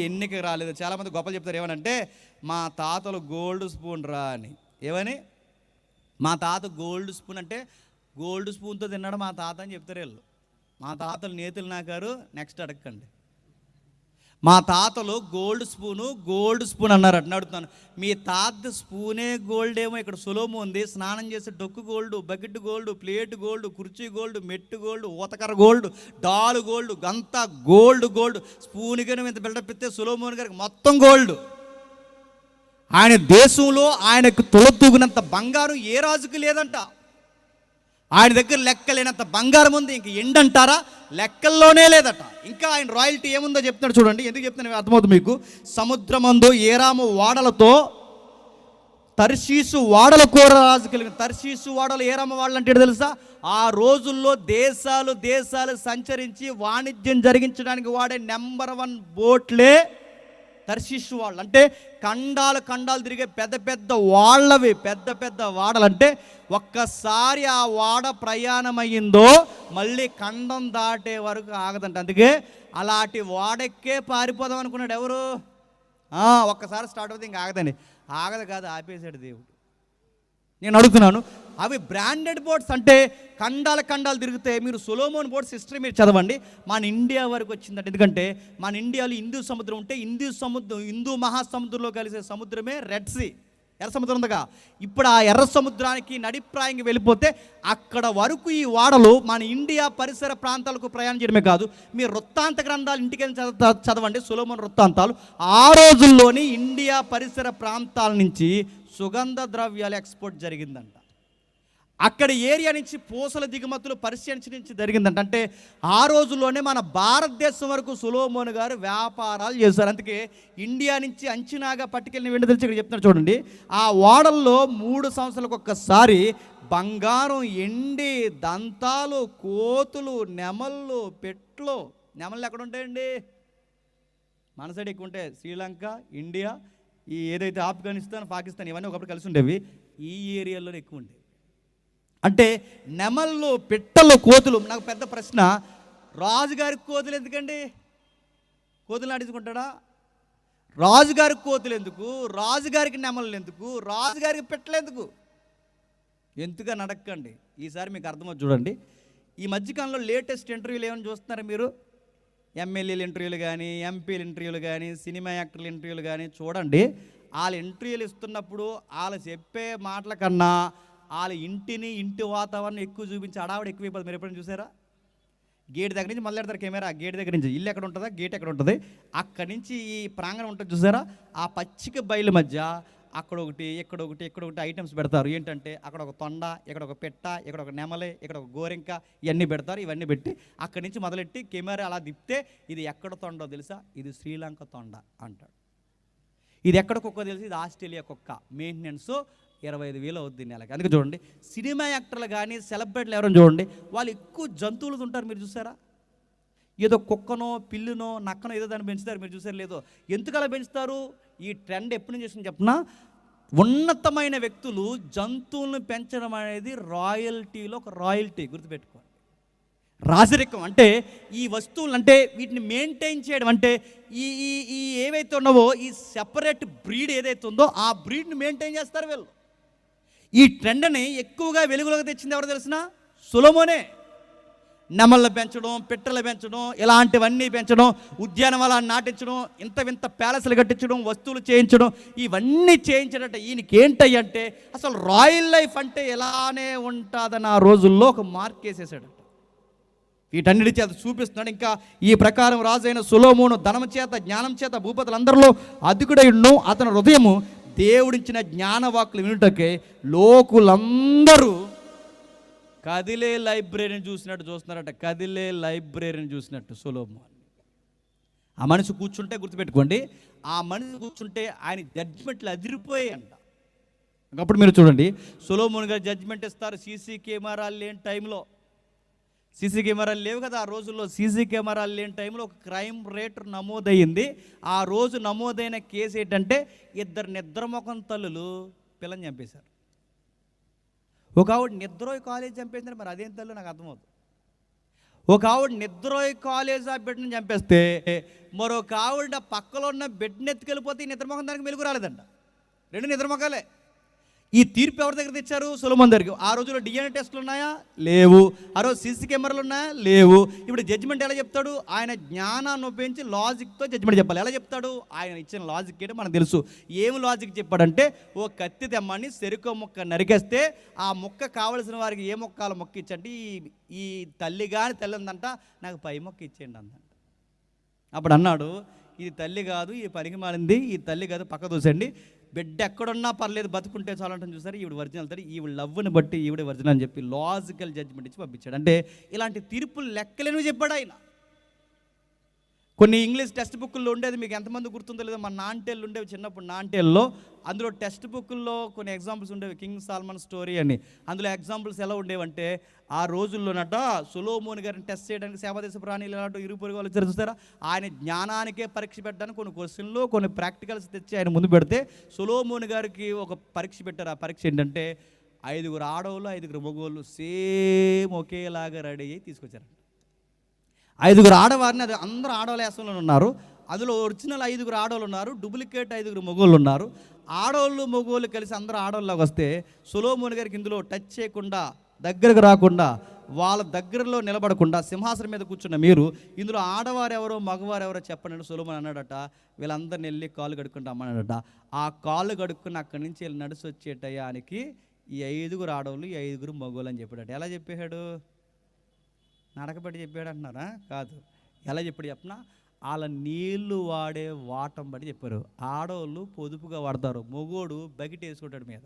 ఎన్నిక రాలేదు. చాలామంది గొప్పలు చెప్తారు ఏమనంటే, మా తాతలు గోల్డ్ స్పూన్ రా అని. ఏమని? మా తాత గోల్డ్ స్పూన్ అంటే గోల్డ్ స్పూన్తో తిన్నాడు మా తాత అని చెప్తారు వీళ్ళు. మా తాతలు నేతులు నాకారు, నెక్స్ట్ అడగండి. మా తాతలు గోల్డ్ స్పూన్ అన్నారట. అడుగుతాను, మీ తాత స్పూనే గోల్డ్ ఏమో, ఇక్కడ సులోము ఉంది, స్నానం చేసే డొక్కు gold, bucket gold, plate gold, కుర్చీ గోల్డ్, మెట్టు గోల్డ్, ఊతకర గోల్డ్, డాలు గోల్డ్, గంత గోల్డ్. స్పూన్కి ఇంత బిల్డప్ ఇస్తే సులోమోన్ గారికి మొత్తం గోల్డ్. ఆయన దేశంలో ఆయనకు తొలతూగినంత బంగారం ఏ రాజుకి లేదంట. ఆయన దగ్గర లెక్కలేనంత బంగారం ఉంది. ఇంక ఎండంటారా, లెక్కల్లోనే లేదట. ఇంకా ఆయన రాయల్టీ ఏముందో చెప్తున్నాడు చూడండి. ఎందుకు చెప్తున్నాను అర్థమవుతుంది మీకు. సముద్రమందు ఏరాము వాడలతో తర్షీసు వాడల కూర రాజు కలిగిన. తర్షీసు వాడలు ఏరాము వాడలు అంటే తెలుసా? ఆ రోజుల్లో దేశాలు సంచరించి వాణిజ్యం జరిగించడానికి వాడే నెంబర్ 1 బోట్లే తర్షీసు వాళ్ళు. అంటే ఖండాలు తిరిగే పెద్ద వాళ్ళవి, పెద్ద వాడలంటే ఒక్కసారి ఆ వాడ ప్రయాణమయ్యిందో మళ్ళీ ఖండం దాటే వరకు ఆగదంట. అందుకే అలాంటి వాడెక్కే పారిపోదాం అనుకున్నాడు ఎవరు? ఒక్కసారి స్టార్ట్ అవుతుంది ఇంకా ఆగదండి. ఆగదు కాదు, ఆపేశాడు దేవుడు. నేను అడుగుతున్నాను, అవి బ్రాండెడ్ బోట్స్ అంటే ఖండాలు తిరిగితే మీరు సొలోమోన్ బోట్స్ హిస్టరీ మీరు చదవండి. మన ఇండియా వరకు వచ్చిందంటే, ఎందుకంటే మన ఇండియాలో హిందూ సముద్రం ఉంటే హిందూ మహాసముద్రంలో కలిసే సముద్రమే రెడ్ సీ, ఎర్ర సముద్రం ఉందిగా. ఇప్పుడు ఆ ఎర్ర సముద్రానికి నడిప్రాయంగా వెళ్ళిపోతే అక్కడ వరకు ఈ వాడలు మన ఇండియా పరిసర ప్రాంతాలకు ప్రయాణం చేయడమే కాదు, మీరు వృత్తాంత గ్రంథాలు ఇంటికి చదవండి, సొలొమోను వృత్తాంతాలు. ఆ రోజుల్లోని ఇండియా పరిసర ప్రాంతాల నుంచి సుగంధ ద్రవ్యాలు ఎక్స్పోర్ట్ జరిగిందంట. అక్కడ ఏరియా నుంచి పూసల దిగుమతులు పర్షియా నుంచి జరిగిందంట. అంటే ఆ రోజుల్లోనే మన భారతదేశం వరకు సొలొమోను గారు వ్యాపారాలు చేశారు. అందుకే ఇండియా నుంచి అంచనాగా పట్టుకెళ్ళిన వెండి తెలిసి ఇక్కడ చెప్తున్నారు చూడండి. ఆ ఓడల్లో 3 సంవత్సరాలకు ఒక్కసారి బంగారం, ఎండి, దంతాలు, కోతులు, నెమళ్ళు, పెట్లు. నెమళ్ళు ఎక్కడ ఉంటాయండి? మన సైడ్ ఎక్కువ ఉంటాయి. శ్రీలంక, ఇండియా, ఈ ఏదైతే ఆఫ్ఘనిస్తాన్, పాకిస్తాన్ ఇవన్నీ ఒకప్పుడు కలిసి ఉండేవి. ఈ ఏరియాలోనే ఎక్కువ ఉండేవి. అంటే నెమళ్ళు, పిట్టలు, కోతులు. నాకు పెద్ద ప్రశ్న, రాజుగారికి కోతులు ఎందుకండి? కోతులు నాటించుకుంటాడా? రాజుగారికి కోతులు ఎందుకు? రాజుగారికి నెమళ్ళు ఎందుకు? రాజుగారికి పిట్టలు ఎందుకు? ఎందుకని అడగండి. ఈసారి మీకు అర్థమవుతుంది చూడండి. ఈ మధ్యకాలంలో లేటెస్ట్ ఇంటర్వ్యూలు ఏమైనా చూస్తున్నారా మీరు? ఎమ్మెల్యేల ఇంటర్వ్యూలు కానీ, ఎంపీల ఇంటర్వ్యూలు కానీ, సినిమా యాక్టర్ల ఇంటర్వ్యూలు కానీ చూడండి. వాళ్ళ ఇంటర్వ్యూలు ఇస్తున్నప్పుడు వాళ్ళు చెప్పే మాటల కన్నా వాళ్ళ ఇంటి వాతావరణం ఎక్కువ చూపించి అడావిడ ఎక్కువైపోతుంది. మీరు ఎప్పుడైనా చూసారా? గేట్ దగ్గర నుంచి మొదలెడతారు కెమెరా. గేట్ దగ్గర నుంచి ఇల్లు ఎక్కడ ఉంటుందా, గేట్ ఎక్కడ ఉంటుంది, అక్కడి నుంచి ఈ ప్రాంగణం ఉంటుంది చూసారా? ఆ పచ్చిక బయలు మధ్య అక్కడ ఒకటి, ఇక్కడ ఒకటి ఐటమ్స్ పెడతారు. ఏంటంటే అక్కడ ఒక తొండ, ఇక్కడ ఒక పెట్ట, ఇక్కడ ఒక నెమలే, ఇక్కడ ఒక గోరింక, ఇవన్నీ పెడతారు. ఇవన్నీ పెట్టి అక్కడి నుంచి మొదలెట్టి కెమెరా అలా తిప్పితే ఇది ఎక్కడ తొండో తెలుసా? ఇది శ్రీలంక తొండ అంటాడు. ఇది ఎక్కడ కుక్క తెలుసు? ఇది ఆస్ట్రేలియా కుక్క. మెయింటెనెన్స్ 25,000 అవుద్ది నెలకి. అందుకే చూడండి, సినిమా యాక్టర్లు కానీ, సెలబ్రిటీలు ఎవరైనా చూడండి, వాళ్ళు ఎక్కువ జంతువులు ఉంటారు. మీరు చూసారా? ఏదో కుక్కనో, పిల్లునో, నక్కనో ఏదో దాన్ని పెంచుతారు. మీరు చూసారు లేదో? ఎందుకు అలా పెంచుతారు? ఈ ట్రెండ్ ఎప్పటి నుంచి చేసిన చెప్పనా? ఉన్నతమైన వ్యక్తులు జంతువులను పెంచడం అనేది రాయల్టీలో ఒక రాయల్టీ. గుర్తుపెట్టుకోండి. రాజరికం అంటే ఈ వస్తువులు, అంటే వీటిని మెయింటైన్ చేయడం, అంటే ఈ ఏవైతే ఉన్నావో ఈ సెపరేట్ బ్రీడ్ ఏదైతే ఉందో ఆ బ్రీడ్ని మెయింటైన్ చేస్తారు వీళ్ళు. ఈ ట్రెండ్ని ఎక్కువగా వెలుగులోకి తెచ్చింది ఎవరు తెలిసిన? సొలొమోనే. నెమళ్ళు పెంచడం, పిట్టలు పెంచడం, ఇలాంటివన్నీ పెంచడం, ఉద్యానవనాలు నాటించడం, వింత ప్యాలెస్లు కట్టించడం, వస్తువులు చేయించడం, ఇవన్నీ చేయించడట. ఈయనకి ఏంటంటే అసలు రాయల్ లైఫ్ అంటే ఎలానే ఉంటుందని ఆ రోజుల్లో ఒక మార్క్ వేసేసాడట. వీటన్నిటి చేత చూపిస్తున్నాడు. ఇంకా ఈ ప్రకారం రాజైన సొలొమోను ధనం చేత, జ్ఞానం చేత భూపతులందరిలో అధికుడైండు. అతని హృదయము దేవుడిచ్చిన జ్ఞానవాక్కులు వినుటకే లోకులందరూ కదిలే లైబ్రరీని చూస్తున్నారట. కదిలే లైబ్రరీని చూసినట్టు సొలొమోను. ఆ మనిషి కూర్చుంటే, గుర్తుపెట్టుకోండి, ఆ మనిషి కూర్చుంటే ఆయన జడ్జిమెంట్లు అదిరిపోయాయంట. అప్పుడు మీరు చూడండి, సొలొమోను గారు జడ్జిమెంట్ ఇస్తారు. సీసీ కెమెరాలు లేని టైంలో, సీసీ కెమెరాలు లేవు కదా ఆ రోజుల్లో. సీసీ కెమెరాలు లేని టైంలో ఒక క్రైమ్ రేట్ నమోదయ్యింది. ఆ రోజు నమోదైన కేసు ఏంటంటే 2 నిద్రముఖం తల్లులు పిల్లని చంపేశారు. ఒక ఆవిడ నిద్రోయి కాలేజ్ చంపేసింది. మరి అదేం తల్లు నాకు అర్థమవుతుంది. ఒక ఆవిడ నిద్రోయి కాలేజ్ ఆ బిడ్డని చంపేస్తే మరొక ఆవిడ పక్కలో ఉన్న బిడ్డని ఎత్తుకెళ్ళిపోతే ఈ నిద్రముఖం దానికి వెలుగు రాలేదంట. 2 నిద్రముఖాలే. ఈ తీర్పు ఎవరి దగ్గర తెచ్చారు? సొలొమోను దగ్గరికి. ఆ రోజుల్లో డిఎన్ఏ టెస్టులు ఉన్నాయా? లేవు. ఆ రోజు సీసీ కెమెరాలు ఉన్నాయా? లేవు. ఇప్పుడు జడ్జిమెంట్ ఎలా చెప్తాడు? ఆయన జ్ఞానాన్ని ఉపయోగించి లాజిక్తో జడ్జిమెంట్ చెప్పాలి. ఎలా చెప్తాడు? ఆయన ఇచ్చిన లాజిక్ ఏంటో మనకు తెలుసు. ఏం లాజిక్ చెప్పాడంటే, ఓ కత్తి తెమ్మని చెరుకు ముక్క నరికేస్తే ఆ ముక్క కావలసిన వారికి ఏ మొక్కలు మొక్క ఇచ్చండి, ఈ తల్లి కానీ తల్లి ఉందంట, నాకు పై మొక్క ఇచ్చేయండి అందంట. అప్పుడు అన్నాడు, ఇది తల్లి కాదు, ఈ పనికి మారింది, ఈ తల్లి కాదు, పక్క దూసండి, బిడ్డ ఎక్కడున్నా పర్లేదు, బతుకుంటే చాలంటే చూసారు, ఈవిడ ఒరిజినల్ తల్లి, ఈవిడ లవ్ని బట్టి ఈవిడ ఒరిజినల్ అని చెప్పి లాజికల్ జడ్జిమెంట్ ఇచ్చి పంపించాడు. అంటే ఇలాంటి తీర్పులు లెక్కలేనివి చెప్పాడు ఆయన. కొన్ని ఇంగ్లీష్ టెక్స్ట్ బుక్ల్లో ఉండేది, మీకు ఎంతమంది గుర్తుందో లేదో, మన నాంటేళ్ళు ఉండేవి చిన్నప్పుడు. నాంటేల్లో అందులో టెక్స్ట్ బుక్ల్లో కొన్ని ఎగ్జాంపుల్స్ ఉండేవి, కింగ్ సాల్మన్ స్టోరీ అని. అందులో ఎగ్జాంపుల్స్ ఎలా ఉండేవంటే, ఆ రోజుల్లోనట సొలొమోను గారిని టెస్ట్ చేయడానికి సేవదేశ ప్రాణులు ఎలాంటి ఇరుగు పొరుగు వాళ్ళు చూస్తారా, ఆయన జ్ఞానానికే పరీక్ష పెట్టడానికి కొన్ని క్వశ్చన్లు, కొన్ని ప్రాక్టికల్స్ తెచ్చి ఆయన ముందు పెడితే సొలొమోను గారికి ఒక పరీక్ష పెట్టారు. ఆ పరీక్ష ఏంటంటే 5 ఆడవాళ్ళు 5 మగవాళ్ళు సేమ్ ఒకేలాగా రెడీ అయ్యి తీసుకొచ్చారు. 5 ఆడవారిని, అది అందరూ ఆడవాళ్ళ వేసంలో ఉన్నారు. అందులో ఒరిజినల్ 5 ఆడవాళ్ళు ఉన్నారు, డూప్లికేట్ 5 మగవాళ్ళు ఉన్నారు. ఆడవాళ్ళు మగవాళ్ళు కలిసి అందరూ ఆడవాళ్ళకి వస్తే సొలొమోను గారికి ఇందులో టచ్ చేయకుండా, దగ్గరకు రాకుండా, వాళ్ళ దగ్గరలో నిలబడకుండా సింహాసనం మీద కూర్చున్న మీరు ఇందులో ఆడవారు ఎవరో మగవారు ఎవరో చెప్పండి సొలొమోను అన్నాడట. వీళ్ళందరిని వెళ్ళి కాళ్ళు కడుక్కుంటూ అమ్మన్నాడట. ఆ కాళ్ళు కడుక్కుని అక్కడి నుంచి వెళ్ళి నడిచి వచ్చే టయానికి ఈ 5 ఆడవాళ్ళు, ఈ 5 మగవాళ్ళు అని చెప్పాడట. ఎలా చెప్పాడు? నడకబట్టి చెప్పాడు అంటున్నారా? కాదు. ఎలా చెప్పాడు చెప్పనా? వాళ్ళ నీళ్లు వాడే వాటం బట్టి చెప్పారు. ఆడవాళ్ళు పొదుపుగా వాడతారు, మగోడు బకెట్ వేసుకుంటాడు మీద.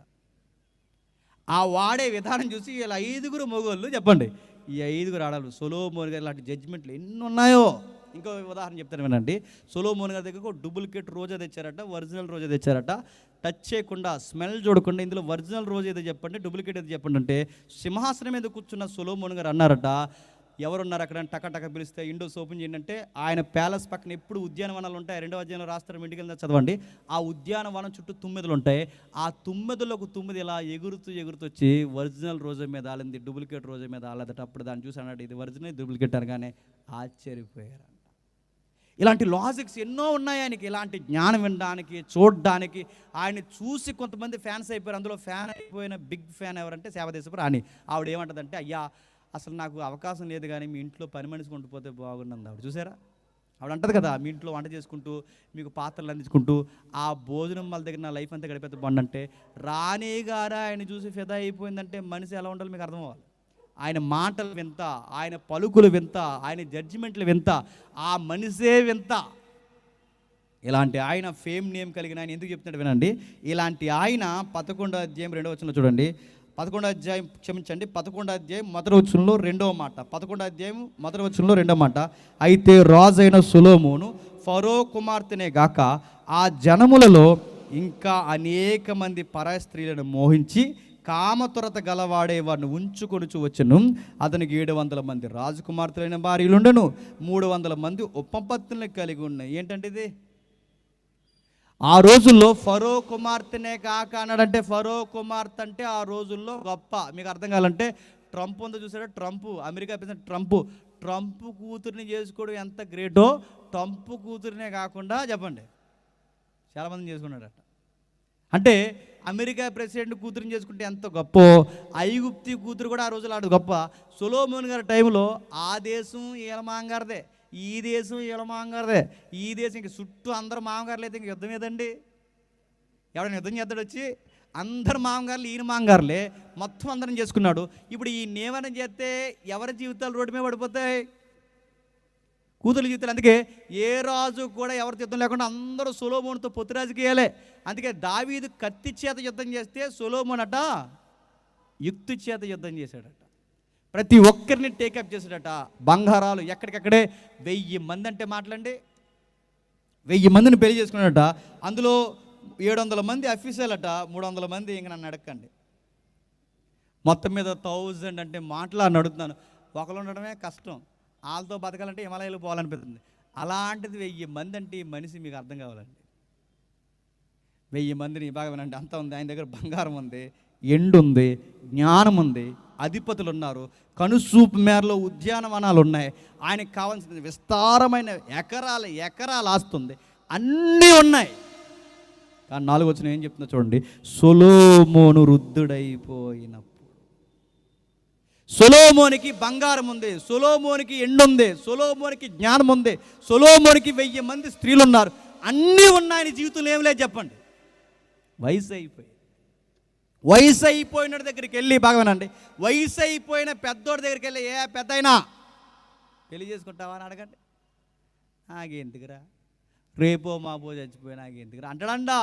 ఆ వాడే విధానం చూసి వీళ్ళ 5 మగోళ్ళు చెప్పండి, ఈ 5 ఆడవాళ్ళు. సొలొమోను గారు ఇలాంటి జడ్జిమెంట్లు ఎన్ని ఉన్నాయో. ఇంకో ఉదాహరణ చెప్తాను వినండి. సొలొమోను గారి దగ్గర డూప్లికేట్ రోజా తెచ్చారట, ఒరిజినల్ రోజా తెచ్చారట. టచ్ చేయకుండా, స్మెల్ చూడకుండా, ఇందులో ఒరిజినల్ రోజా ఏదో చెప్పండి, డూప్లికేట్ ఏదో చెప్పండి అంటే, సింహాసనం మీద కూర్చున్న సొలొమోను గారు అన్నారట, ఎవరున్నారు అక్కడ టక పిలిస్తే ఇండోస్ ఓపెన్ చేయండి అంటే, ఆయన ప్యాలెస్ పక్కన ఎప్పుడు ఉద్యానవనాలు ఉంటాయి. 2వ అధ్యాయంలో రాస్తారు, ఇంటికి వెళ్ళి చదవండి. ఆ ఉద్యానవనం చుట్టూ తుమ్మెదలు ఉంటాయి. ఆ తుమ్మెదలో ఒక తుమ్మెది ఇలా ఎగురుతూ వచ్చి ఒరిజినల్ రోజా మీద ఆలింది, డూప్లికేట్ రోజా మీద ఆలదట. అప్పుడు దాన్ని చూసి అన్నాడు, ఇది ఒరిజినల్, డూప్లికేట్ అనగానే ఆశ్చర్యపోయారంట. ఇలాంటి లాజిక్స్ ఎన్నో ఉన్నాయి ఆయనకి. ఇలాంటి జ్ఞానం వినడానికి, చూడడానికి. ఆయన్ని చూసి కొంతమంది ఫ్యాన్స్ అయిపోయారు. అందులో ఫ్యాన్ అయిపోయిన బిగ్ ఫ్యాన్ ఎవరంటే సేవదేశపు రాణి. ఆవిడ ఏమంటుందంటే, అయ్యా అసలు నాకు అవకాశం లేదు కానీ మీ ఇంట్లో పని మనిషి కొంటుపోతే బాగుంటుంది. ఆవిడ చూసారా, ఆవిడ అంటది కదా, మీ ఇంట్లో వంట చేసుకుంటూ, మీకు పాత్రలు అందించుకుంటూ, ఆ భోజనం వాళ్ళ దగ్గర నా లైఫ్ అంతా గడిపేది బాగుండంటే, రాణి గారు ఆయన చూసి ఫిదా అయిపోయిందంటే మనిషి ఎలా ఉండాలి మీకు అర్థం అవ్వాలి. ఆయన మాటలు వింత, ఆయన పలుకులు వింత, ఆయన జడ్జిమెంట్లు వింత, ఆ మనిషే వింత. ఇలాంటి ఆయన ఫేమ్ నేమ్ కలిగిన ఆయన ఎందుకు చెప్తున్నాడు వినండి. ఇలాంటి ఆయన 11వ అధ్యాయం 2వ వచనంలో చూడండి. 11వ అధ్యాయం 11వ అధ్యాయం 1వ వచనంలో 2వ మాట. 11వ అధ్యాయం 1వ వచనంలో 2వ మాట. అయితే రాజైన సొలొమోను ఫరో కుమార్తెనే గాక ఆ జనములలో ఇంకా అనేక మంది పరాయ స్త్రీలను మోహించి కామతురత గలవాడే వాడిని ఉంచుకొనుచు వచ్చెను. అతనికి 700 మంది రాజకుమార్తెలైన భార్యలుండెను, 300 మంది ఉపపత్నులను కలిగి ఉన్నాయి. ఏంటంటే ఇది? ఆ రోజుల్లో ఫరో కుమార్తెనే కాక అన్నాడంటే, ఫరో కుమార్తె అంటే ఆ రోజుల్లో గొప్ప. మీకు అర్థం కావాలంటే, ట్రంప్ ఉందో చూసారా, ట్రంప్, అమెరికా ప్రెసిడెంట్ ట్రంప్ కూతురిని చేసుకోవడం ఎంత గ్రేటో, ట్రంప్ కూతురినే కాకుండా చెప్పండి చాలామందిని చేసుకున్నాడట. అంటే అమెరికా ప్రెసిడెంట్ కూతురుని చేసుకుంటే ఎంత గొప్ప, ఐగుప్తి కూతురు కూడా ఆ రోజులు ఆడు గొప్ప. సొలొమోను గారి టైంలో ఆ దేశం ఈల మాంగారదే, ఈ దేశం ఈల మాంగారదే, ఈ దేశం ఇంక చుట్టూ అందరు మామగారులు అయితే ఇంక యుద్ధం ఏదండి? ఎవడైనా యుద్ధం చేస్తాడు వచ్చి? అందరు మామగారులు, ఈయన మామగారులే, మొత్తం అందరం చేసుకున్నాడు. ఇప్పుడు ఈ నేవన చేస్తే ఎవరి జీవితాలు రోడ్డు మీద పడిపోతాయి? కూతురు జీవితాలు. అందుకే ఏ రాజు కూడా ఎవరి యుద్ధం లేకుండా అందరూ సొలొమోనుతో పొత్తు రాజకీయాలే. అందుకే దావీదు కత్తి చేత యుద్ధం చేస్తే సొలొమోను అట యుక్తి చేత యుద్ధం చేశాడట. ప్రతి ఒక్కరిని టేకప్ చేశాడట. బంగారాలు ఎక్కడికక్కడే 1000 మంది అంటే మాట్లాడండి, 1000 మందిని పెళ్లి చేసుకున్నాడట. అందులో 700 మంది అఫీషియల్ అట, 300 మంది ఇంక నన్ను అడగండి. మొత్తం మీద 1000 అంటే మాట్లాడి అడుగుతున్నాను. ఒకరు ఉండడమే కష్టం, వాళ్ళతో బతకాలంటే హిమాలయాలు పోవాలనిపిస్తుంది. అలాంటిది 1000 మంది అంటే ఈ మనిషి మీకు అర్థం కావాలండి. 1000 మందిని బాగా వినండి. అంత ఉంది ఆయన దగ్గర. బంగారం ఉంది, ఎండు ఉంది, జ్ఞానం ఉంది, అధిపతులు ఉన్నారు, కనుసూపు మేరలో ఉద్యానవనాలు ఉన్నాయి, ఆయనకు కావాల్సిన విస్తారమైన ఎకరాల ఆస్తుంది, అన్నీ ఉన్నాయి. కానీ 4వ వచనం ఏం చెప్తుందో చూడండి. సొలొమోను వృద్ధుడైపోయినప్పుడు. సొలొమోనికి బంగారం ఉంది, సొలొమోనికి ఎండు ఉంది, సొలొమోనికి జ్ఞానం ఉంది, సొలొమోనికి 1000 మంది స్త్రీలు ఉన్నారు, అన్నీ ఉన్నాయని జీవితంలో ఏం లేదు చెప్పండి. వయసు అయిపోయిన దగ్గరికి వెళ్ళి, బాగా వినండి, వయసు అయిపోయిన పెద్దోడి దగ్గరికి వెళ్ళి, ఏ పెద్దయినా పెళ్లి చేసుకుంటావా అని అడగండి. నాకెందుకురా, రేపో మాపో చచ్చిపోయి నాకెందుకురా అంటాడండా.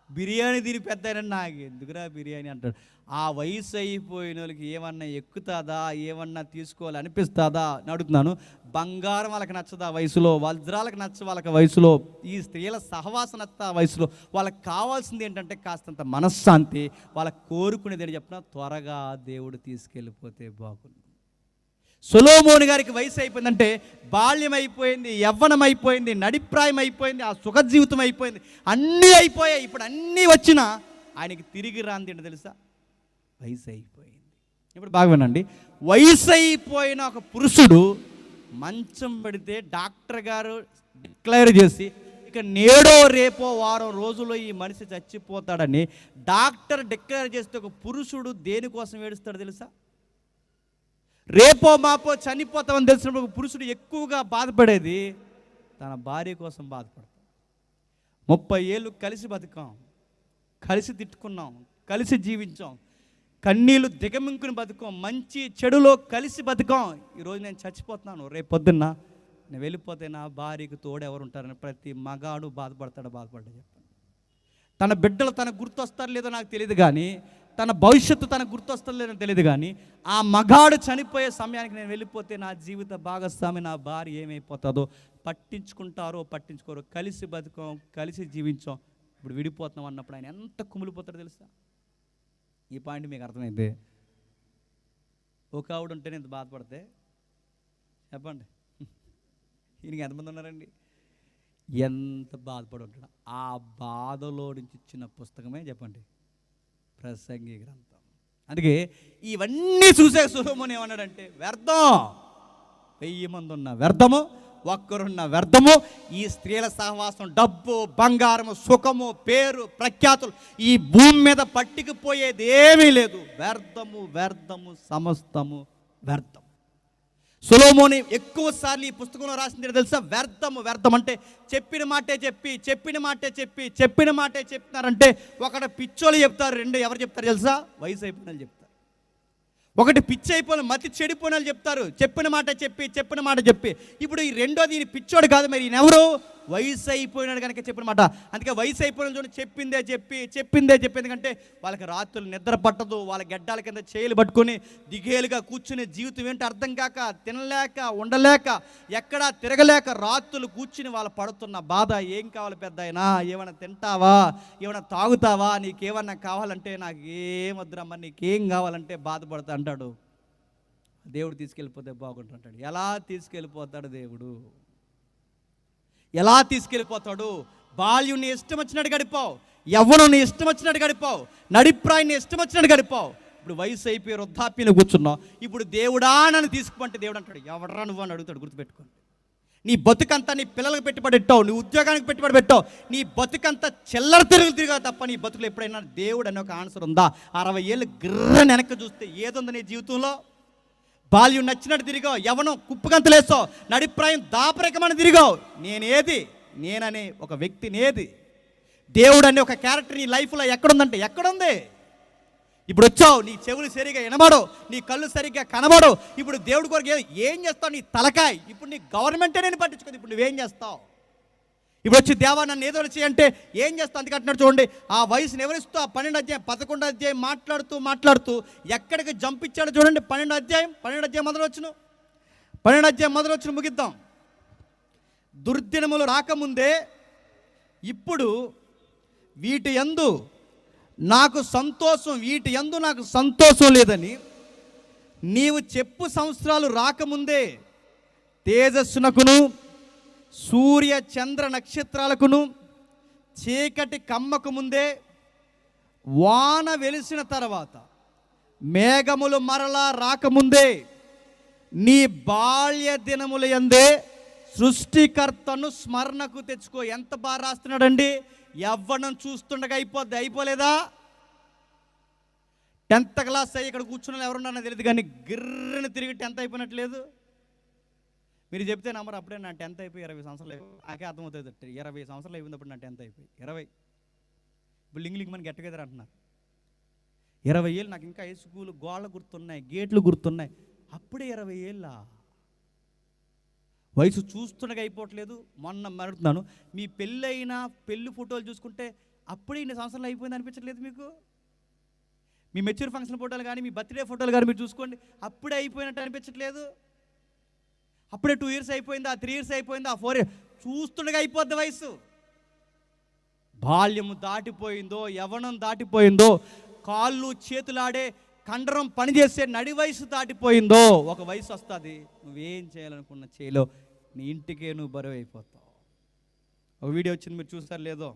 బిర్యానీ తిని పెద్ద అయినా నాకెందుకురా బిర్యానీ అంటాడు. ఆ వయసు అయిపోయిన వాళ్ళకి ఏమన్నా ఎక్కుతుందా, ఏమన్నా తీసుకోవాలి అనిపిస్తుందా అని అడుగుతున్నాను. బంగారం వాళ్ళకి నచ్చదా వయసులో, వజ్రాలకు నచ్చ వాళ్ళకి వయసులో, ఈ స్త్రీల సహవాసం నచ్చ వయసులో. వాళ్ళకి కావాల్సింది ఏంటంటే కాస్తంత మనశ్శాంతి. వాళ్ళకి కోరుకునేది ఏంటి చెప్పిన, త్వరగా దేవుడు తీసుకెళ్ళిపోతే బాగుంది. సొలొమోను గారికి వయసు అయిపోయిందంటే బాల్యం అయిపోయింది, యవ్వనం అయిపోయింది, నడిప్రాయం అయిపోయింది, ఆ సుఖ జీవితం అయిపోయింది, అన్నీ అయిపోయాయి. ఇప్పుడు అన్నీ వచ్చినా ఆయనకి తిరిగి రాంది ఏంటో తెలుసా, వయసు అయిపోయింది. ఇప్పుడు బాగా వినండి, వయసు అయిపోయిన ఒక పురుషుడు మంచం పడితే డాక్టర్ గారు డిక్లేర్ చేసి ఇక నేడో రేపో వారం రోజుల్లో ఈ మనిషి చచ్చిపోతాడని డాక్టర్ డిక్లేర్ చేస్తే ఒక పురుషుడు దేనికోసం ఏడుస్తాడు తెలుసా? రేపో మాపో చనిపోతామని తెలిసినప్పుడు ఒక పురుషుడు ఎక్కువగా బాధపడేది తన భార్య కోసం బాధపడతాడు. 30 ఏళ్ళు కలిసి బతికాం, కలిసి తిట్టుకున్నాం, కలిసి జీవించాం, కన్నీళ్ళు దిగమింకుని బతుకాం, మంచి చెడులో కలిసి బతికాం. ఈరోజు నేను చచ్చిపోతున్నాను, రేపు పొద్దున్న నేను వెళ్ళిపోతే నా భార్యకు తోడు ఎవరు ఉంటారని ప్రతి మగాడు బాధపడతాడు చెప్పండి. తన బిడ్డలు తనకు గుర్తొస్తారో లేదో నాకు తెలియదు, కానీ తన భవిష్యత్తు తనకు గుర్తొస్తుందో లేదో తెలియదు, కానీ ఆ మగాడు చనిపోయే సమయానికి నేను వెళ్ళిపోతే నా జీవిత భాగస్వామి నా భార్య ఏమైపోతుందో పట్టించుకుంటారో పట్టించుకోరో, కలిసి బతుకాం, కలిసి జీవించాం, ఇప్పుడు విడిపోతున్నాం అన్నప్పుడు ఆయన ఎంత కుమిలిపోతాడో తెలుసా? ఈ పాయింట్ మీకు అర్థమైతే ఒక ఆవిడ ఉంటే నేను బాధపడితే చెప్పండి, ఈయనకి ఎంతమంది ఉన్నారండి? ఎంత బాధపడి ఉంటాడు. ఆ బాధలో నుంచి ఇచ్చిన పుస్తకమే చెప్పండి ప్రసంగి గ్రంథం. అందుకే ఇవన్నీ చూసే సొలొమోను ఏమన్నాడంటే, వ్యర్థం, 1000 మంది ఉన్న వ్యర్థము, ఒక్కరున్న వ్యర్థము, ఈ స్త్రీల సహవాసం, డబ్బు, బంగారము, సుఖము, పేరు, ప్రఖ్యాతులు, ఈ భూమి మీద పట్టుకుపోయేది ఏమీ లేదు. వ్యర్థము, వ్యర్థము, సమస్తము వ్యర్థం. సొలొమోను ఎక్కువ సార్లు ఈ పుస్తకంలో రాసింది తెలుసా? వ్యర్థము. వ్యర్థం అంటే చెప్పిన మాటే చెప్తున్నారంటే ఒకటి పిచ్చోళ్ళు చెప్తారు, 2 ఎవరు చెప్తారు తెలుసా? వయసు అయిపోయిన వాళ్ళు చెప్తారు. ఒకటి పిచ్చి అయిపోయిన మతి చెడిపోయిన వాళ్ళు చెప్తారు, చెప్పిన మాట చెప్పి. ఇప్పుడు ఈ రెండోది ఈయన పిచ్చోడు కాదు, మరి ఈయన ఎవరు? వయసు అయిపోయినాడు కనుక చెప్పిన మాట. అందుకే వయసు అయిపోయిన చూడండి, చెప్పిందే చెప్పి. ఎందుకంటే వాళ్ళకి రాత్రులు నిద్ర పట్టదు, వాళ్ళ గడ్డాల కింద చేతులు పట్టుకొని దిగేలుగా కూర్చుని జీవితం ఏంటో అర్థం కాక, తినలేక, ఉండలేక, ఎక్కడా తిరగలేక రాత్రులు కూర్చుని వాళ్ళు పడుతున్న బాధ. ఏం కావాలి పెద్ద అయినా, ఏమైనా తింటావా, ఏమైనా తాగుతావా, నీకేమన్నా కావాలంటే నాకు ఏమొద్దురమ్మా, నీకేం కావాలంటే బాధపడతా అంటాడు. దేవుడు తీసుకెళ్ళిపోతే బాగుంటుంటాడు. ఎలా తీసుకెళ్ళిపోతాడు దేవుడు? ఎలా తీసుకెళ్ళిపోతాడు? బాల్యుని ఇష్టం వచ్చినట్టు గడిపావు, యవ్వనుని ఇష్టం వచ్చినట్టు గడిపావు, నడిప్రాయాన్ని ఇష్టం వచ్చినట్టు గడిపావు. ఇప్పుడు వయసు అయిపోయి వృద్ధాప్యను కూర్చున్నావు. ఇప్పుడు దేవుడా నన్ను తీసుకుపోంటే దేవుడు అంటాడు, ఎవడరా నువ్వు అని అడుగుతాడు. గుర్తుపెట్టుకోండి, నీ బతుకంతా నీ పిల్లలకు పెట్టుబడి పెట్టావు, నీ ఉద్యోగానికి పెట్టుబడి పెట్టావు, నీ బతుకంతా చిల్లర తిరిగా తప్ప నీ బతుకులు ఎప్పుడైనా దేవుడు అనే ఒక ఆన్సర్ ఉందా? 60 ఏళ్ళు గిర్రని వెనక్కి చూస్తే ఏదుంది నీ జీవితంలో? బాల్యం నచ్చినట్టు తిరిగావు, యవ్వనం కుప్పగంతలేసావు, నడిప్రాయం దాపరికమని తిరిగావు. నేననే ఒక వ్యక్తినేది, దేవుడు అనే ఒక క్యారెక్టర్ నీ లైఫ్లో ఎక్కడుందంటే ఎక్కడుంది? ఇప్పుడు వచ్చావు, నీ చెవులు సరిగా వినబడవు, నీ కళ్ళు సరిగ్గా కనబడవు. ఇప్పుడు దేవుడి కొరకు ఏం చేస్తావు? నీ తలకాయ. ఇప్పుడు నీ గవర్నమెంటే నేను పట్టించుకోదు. ఇప్పుడు నువ్వేం చేస్తావు? ఇప్పుడు వచ్చి దేవా నన్ను ఏదో చేయంటే ఏం చేస్తావు? అందుకంటున్నాడు చూడండి, ఆ వయసుని ఎవరిస్తూ ఆ 12వ అధ్యాయం 11వ అధ్యాయం మాట్లాడుతూ ఎక్కడికి జంప్ ఇచ్చాడో చూడండి. 12వ అధ్యాయం మొదలొచ్చును, 12వ అధ్యాయం మొదలొచ్చును ముగిద్దాం. దుర్దినములు రాకముందే ఇప్పుడు వీటి యందు నాకు సంతోషం లేదని నీవు చెప్పు సంవత్సరాలు రాకముందే తేజస్సునకును సూర్య చంద్ర నక్షత్రాలకును చీకటి కమ్మకు ముందే వాన వెలిసిన తర్వాత మేఘములు మరలా రాకముందే నీ బాల్య దినముల యందే సృష్టికర్తను స్మరణకు తెచ్చుకో. ఎంత బాగా రాస్తున్నాడండి! యవ్వనం చూస్తుండగా అయిపోలేదా? 10th క్లాస్ అయ్యి ఇక్కడ కూర్చున్న ఎవరున్నారో తెలియదు, కానీ గిర్రని తిరిగి 10th అయిపోయినట్లేదు. మీరు చెప్తే నమ్మరు. అప్పుడే నా 10th అయిపోయి 20 సంవత్సరాలు నాకే అర్థమవుతుంది. 20 సంవత్సరాలు అయిపోయినప్పుడు నా 10th అయిపోయి 20. ఇప్పుడు లింగ్ మన గెట్ టుగెదర్ అంటున్నారు. 20 ఏళ్ళు నాకు ఇంకా హై స్కూల్ గోళ్ళ గుర్తున్నాయి, గేట్లు గుర్తున్నాయి. అప్పుడే 20 ఏళ్ళ వయసు చూస్తుండగా అయిపోవట్లేదు. మొన్న మరుతున్నాను, మీ పెళ్ళి ఫోటోలు చూసుకుంటే అప్పుడే ఇన్ని సంవత్సరాలు అయిపోయింది అనిపించట్లేదు మీకు? మీ మెచ్యూర్ ఫంక్షన్ ఫోటోలు కానీ మీ బర్త్డే ఫోటోలు కానీ మీరు చూసుకోండి, అప్పుడే అయిపోయినట్టు అనిపించట్లేదు? అప్పుడే 2 years అయిపోయిందా, 3 years అయిపోయిందా, 4 years చూస్తుండగా అయిపోద్ది వయసు. బాల్యము దాటిపోయిందో, యవ్వనం దాటిపోయిందో, కాళ్ళు చేతులాడే కండరం పనిచేసే నడి వయసు దాటిపోయిందో, ఒక వయసు వస్తుంది నువ్వేం చేయాలనుకున్న చేయలో నీ ఇంటికే నువ్వు బరువు అయిపోతావు. ఒక వీడియో వచ్చింది, మీరు చూసారు లేదో?